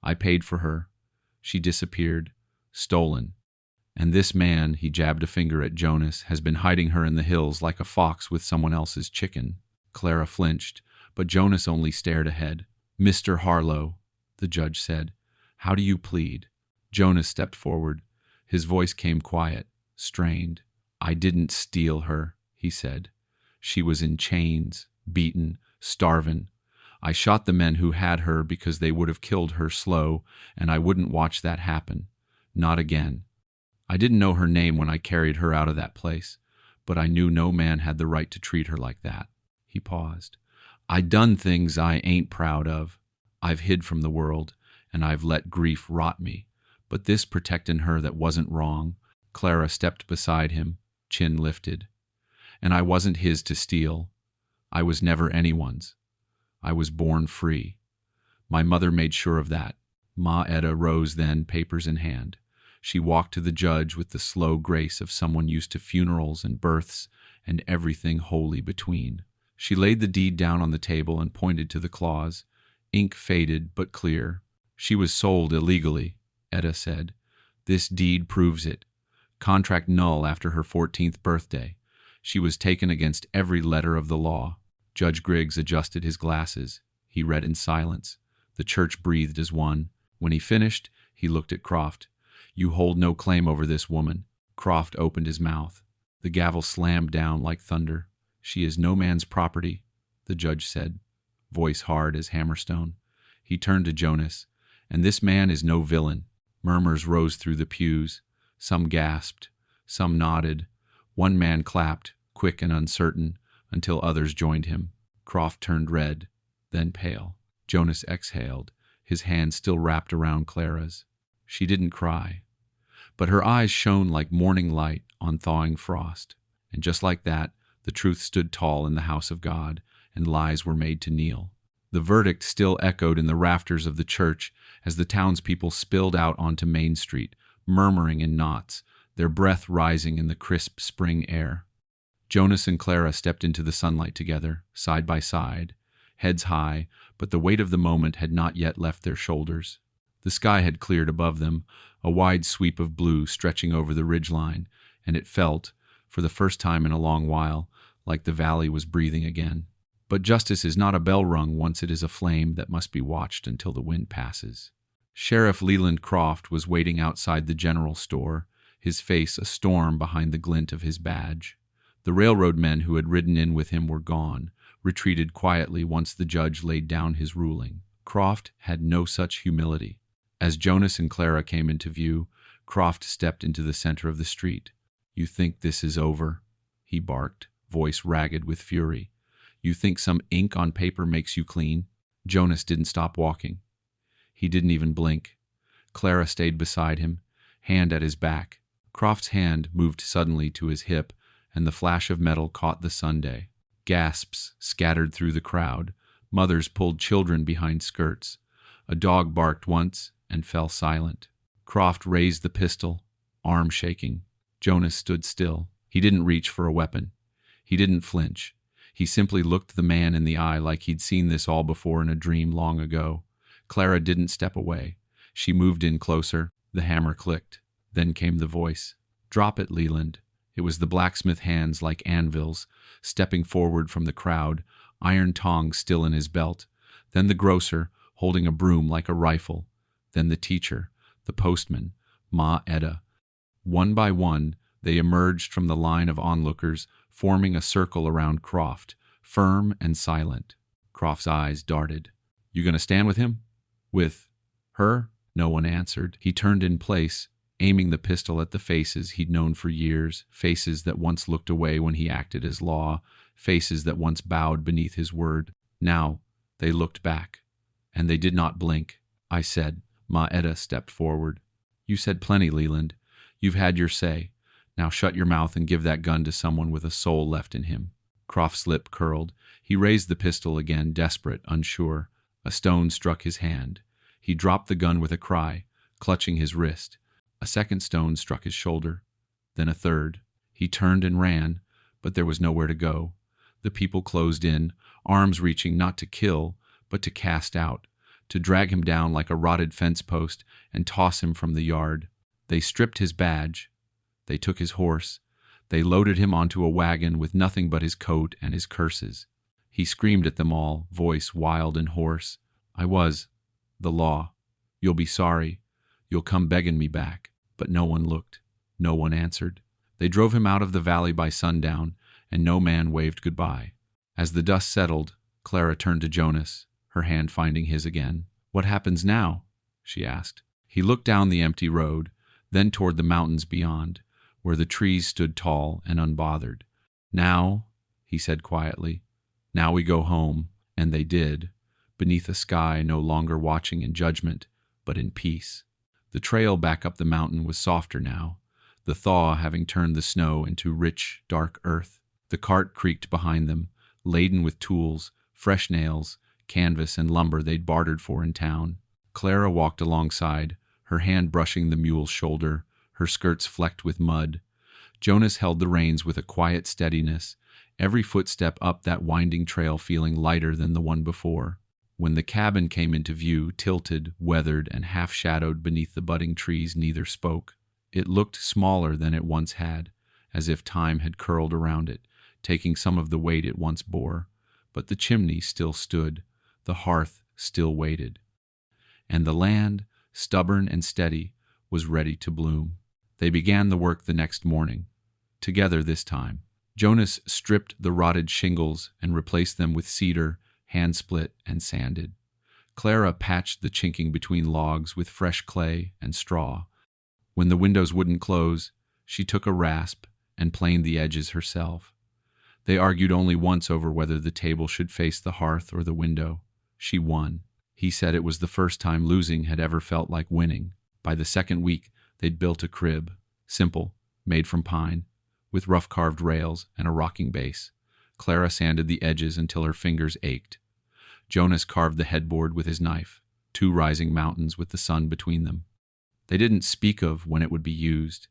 I paid for her. She disappeared, stolen. And this man," he jabbed a finger at Jonas, "has been hiding her in the hills like a fox with someone else's chicken." Clara flinched, but Jonas only stared ahead. "Mr. Harlow," the judge said, "how do you plead?" Jonas stepped forward. His voice came quiet, strained. "I didn't steal her," he said. "She was in chains, beaten, starving. I shot the men who had her because they would have killed her slow, and I wouldn't watch that happen. Not again. I didn't know her name when I carried her out of that place, but I knew no man had the right to treat her like that." He paused. "I done things I ain't proud of. I've hid from the world, and I've let grief rot me. But this protecting her that wasn't wrong." Clara stepped beside him, chin lifted. "And I wasn't his to steal. I was never anyone's. I was born free. My mother made sure of that." Ma Etta rose then, papers in hand. She walked to the judge with the slow grace of someone used to funerals and births and everything holy between. She laid the deed down on the table and pointed to the clause. Ink faded but clear. "She was sold illegally," Etta said. "This deed proves it. Contract null after her 14th birthday. She was taken against every letter of the law." Judge Griggs adjusted his glasses. He read in silence. The church breathed as one. When he finished, he looked at Croft. You hold no claim over this woman. Croft opened his mouth. The gavel slammed down like thunder. She is no man's property, the judge said, voice hard as hammerstone. He turned to Jonas. And this man is no villain. Murmurs rose through the pews. Some gasped. Some nodded. One man clapped, quick and uncertain, until others joined him. Croft turned red, then pale. Jonas exhaled, his hand still wrapped around Clara's. She didn't cry, but her eyes shone like morning light on thawing frost. And just like that, the truth stood tall in the house of God, and lies were made to kneel. The verdict still echoed in the rafters of the church as the townspeople spilled out onto Main Street, murmuring in knots, their breath rising in the crisp spring air. Jonas and Clara stepped into the sunlight together, side by side, heads high, but the weight of the moment had not yet left their shoulders. The sky had cleared above them, a wide sweep of blue stretching over the ridgeline, and it felt, for the first time in a long while, like the valley was breathing again. But justice is not a bell rung once it is a flame that must be watched until the wind passes. Sheriff Leland Croft was waiting outside the general store, his face a storm behind the glint of his badge. The railroad men who had ridden in with him were gone, retreated quietly once the judge laid down his ruling. Croft had no such humility. As Jonas and Clara came into view, Croft stepped into the center of the street. "You think this is over?" he barked, voice ragged with fury. "You think some ink on paper makes you clean?" Jonas didn't stop walking. He didn't even blink. Clara stayed beside him, hand at his back. Croft's hand moved suddenly to his hip, and the flash of metal caught the Sunday. Gasps scattered through the crowd. Mothers pulled children behind skirts. A dog barked once and fell silent. Croft raised the pistol, arm shaking. Jonas stood still. He didn't reach for a weapon. He didn't flinch. He simply looked the man in the eye like he'd seen this all before in a dream long ago. Clara didn't step away. She moved in closer. The hammer clicked. Then came the voice. "Drop it, Leland." It was the blacksmith hands like anvils, stepping forward from the crowd, iron tongs still in his belt. Then the grocer, holding a broom like a rifle. Then the teacher, the postman, Ma Etta. One by one, they emerged from the line of onlookers, forming a circle around Croft, firm and silent. Croft's eyes darted. "You gonna stand with him?" "With her?" No one answered. He turned in place, aiming the pistol at the faces he'd known for years, faces that once looked away when he acted as law, faces that once bowed beneath his word. Now, they looked back, and they did not blink. "I said," Ma Etta stepped forward. "You said plenty, Leland. You've had your say. Now shut your mouth and give that gun to someone with a soul left in him." Croft's lip curled. He raised the pistol again, desperate, unsure. A stone struck his hand. He dropped the gun with a cry, clutching his wrist. A second stone struck his shoulder. Then a third. He turned and ran, but there was nowhere to go. The people closed in, arms reaching not to kill, but to cast out, to drag him down like a rotted fence post and toss him from the yard. They stripped his badge. They took his horse. They loaded him onto a wagon with nothing but his coat and his curses. He screamed at them all, voice wild and hoarse. "I was the law. You'll be sorry. You'll come begging me back." But no one looked. No one answered. They drove him out of the valley by sundown, and no man waved goodbye. As the dust settled, Clara turned to Jonas, her hand finding his again. "What happens now?" she asked. He looked down the empty road, then toward the mountains beyond, where the trees stood tall and unbothered. "Now," he said quietly, "now we go home." And they did, beneath a sky no longer watching in judgment, but in peace. The trail back up the mountain was softer now, the thaw having turned the snow into rich, dark earth. The cart creaked behind them, laden with tools, fresh nails, canvas, and lumber they'd bartered for in town. Clara walked alongside, her hand brushing the mule's shoulder, her skirts flecked with mud. Jonas held the reins with a quiet steadiness, every footstep up that winding trail feeling lighter than the one before. When the cabin came into view, tilted, weathered, and half-shadowed beneath the budding trees, neither spoke. It looked smaller than it once had, as if time had curled around it, taking some of the weight it once bore. But the chimney still stood, the hearth still waited. And the land, stubborn and steady, was ready to bloom. They began the work the next morning, together this time. Jonas stripped the rotted shingles and replaced them with cedar, hand-split and sanded. Clara patched the chinking between logs with fresh clay and straw. When the windows wouldn't close, she took a rasp and planed the edges herself. They argued only once over whether the table should face the hearth or the window. She won. He said it was the first time losing had ever felt like winning. By the second week, they'd built a crib, simple, made from pine, with rough carved rails and a rocking base. Clara sanded the edges until her fingers ached. Jonas carved the headboard with his knife, 2 rising mountains with the sun between them. They didn't speak of when it would be used.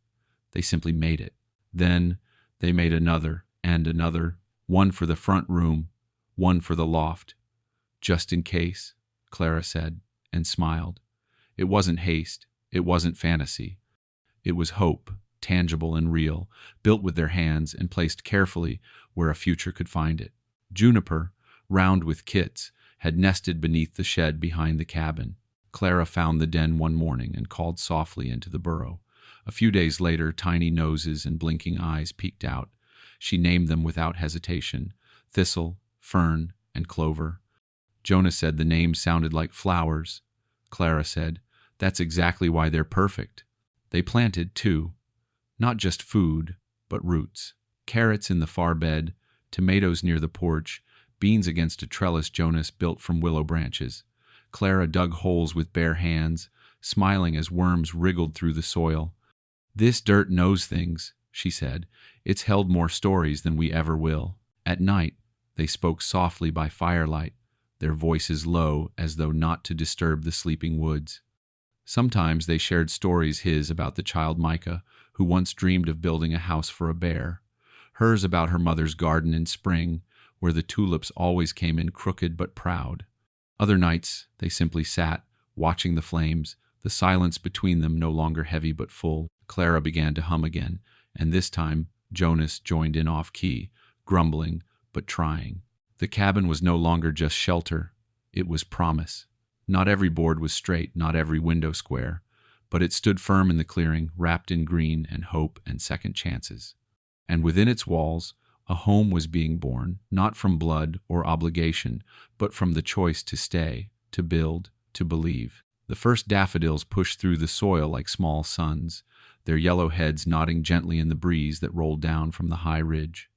They simply made it. Then they made another and another, one for the front room, one for the loft. Just in case, Clara said, and smiled. It wasn't haste. It wasn't fantasy. It was hope, tangible and real, built with their hands and placed carefully where a future could find it. Juniper, round with kits, had nested beneath the shed behind the cabin. Clara found the den one morning and called softly into the burrow. A few days later, tiny noses and blinking eyes peeked out. She named them without hesitation: Thistle, Fern, and Clover. Jonas said the names sounded like flowers. Clara said, "That's exactly why they're perfect." They planted, too. Not just food, but roots. Carrots in the far bed, tomatoes near the porch, beans against a trellis Jonas built from willow branches. Clara dug holes with bare hands, smiling as worms wriggled through the soil. "This dirt knows things," she said. "It's held more stories than we ever will." At night, they spoke softly by firelight, their voices low as though not to disturb the sleeping woods. Sometimes they shared stories, his about the child Micah, who once dreamed of building a house for a bear, hers about her mother's garden in spring, where the tulips always came in crooked but proud. Other nights they simply sat, watching the flames, the silence between them no longer heavy but full. Clara began to hum again, and this time Jonas joined in off-key, grumbling but trying. The cabin was no longer just shelter, it was promise. Not every board was straight, not every window square, but it stood firm in the clearing, wrapped in green and hope and second chances. And within its walls, a home was being born, not from blood or obligation, but from the choice to stay, to build, to believe. The first daffodils pushed through the soil like small suns, their yellow heads nodding gently in the breeze that rolled down from the high ridge.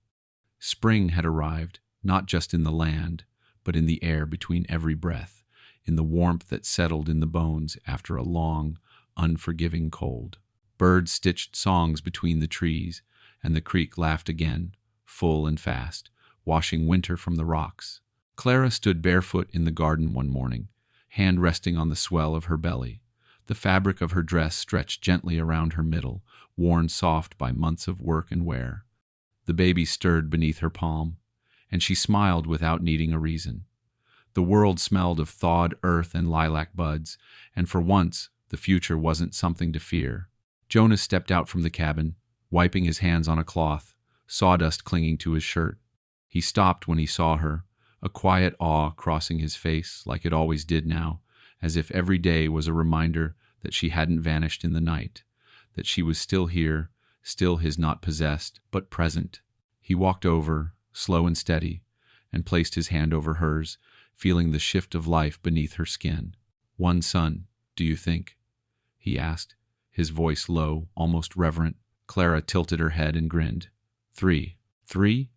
Spring had arrived, not just in the land, but in the air between every breath, in the warmth that settled in the bones after a long, unforgiving cold. Birds stitched songs between the trees, and the creek laughed again, full and fast, washing winter from the rocks. Clara stood barefoot in the garden one morning, hand resting on the swell of her belly. The fabric of her dress stretched gently around her middle, worn soft by months of work and wear. The baby stirred beneath her palm, and she smiled without needing a reason. The world smelled of thawed earth and lilac buds, and for once the future wasn't something to fear. Jonas stepped out from the cabin, wiping his hands on a cloth, sawdust clinging to his shirt. He stopped when he saw her, a quiet awe crossing his face like it always did now, as if every day was a reminder that she hadn't vanished in the night, that she was still here, still his not possessed, but present. He walked over, slow and steady, and placed his hand over hers, feeling the shift of life beneath her skin. "One son, do you think?" he asked, his voice low, almost reverent. Clara tilted her head and grinned. "3. 3?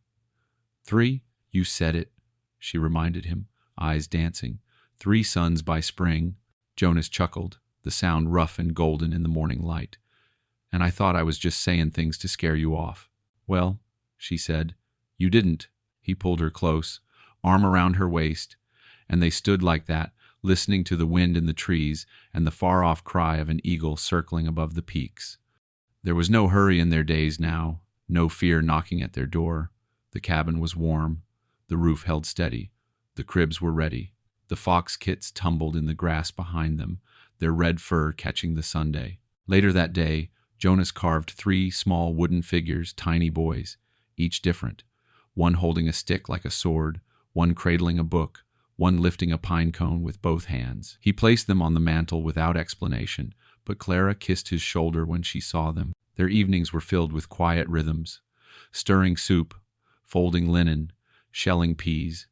3? You said it," she reminded him, eyes dancing. 3 sons by spring." Jonas chuckled, the sound rough and golden in the morning light. "And I thought I was just saying things to scare you off." "Well," she said. "You didn't." He pulled her close, arm around her waist, and they stood like that, listening to the wind in the trees and the far-off cry of an eagle circling above the peaks. There was no hurry in their days now, no fear knocking at their door. The cabin was warm, the roof held steady, the cribs were ready. The fox kits tumbled in the grass behind them, their red fur catching the Sunday. Later that day, Jonas carved 3 small wooden figures, tiny boys, each different, one holding a stick like a sword, one cradling a book, one lifting a pine cone with both hands. He placed them on the mantel without explanation, but Clara kissed his shoulder when she saw them. Their evenings were filled with quiet rhythms, stirring soup, folding linen, shelling peas.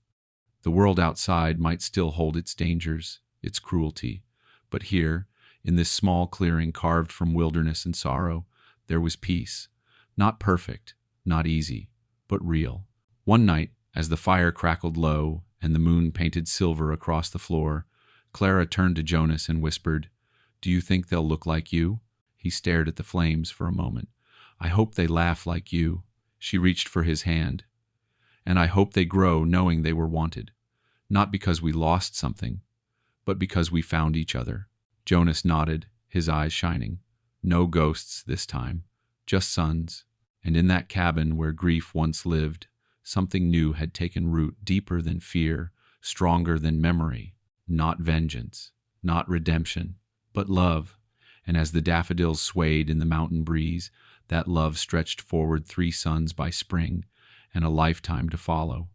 The world outside might still hold its dangers, its cruelty, but here, in this small clearing carved from wilderness and sorrow, there was peace. Not perfect, not easy, but real. One night, as the fire crackled low and the moon painted silver across the floor, Clara turned to Jonas and whispered, "Do you think they'll look like you?" He stared at the flames for a moment. "I hope they laugh like you." She reached for his hand. "And I hope they grow knowing they were wanted. Not because we lost something, but because we found each other." Jonas nodded, his eyes shining. No ghosts this time, just suns. And in that cabin where grief once lived, something new had taken root, deeper than fear, stronger than memory. Not vengeance, not redemption, but love. And as the daffodils swayed in the mountain breeze, that love stretched forward 3 suns by spring and a lifetime to follow.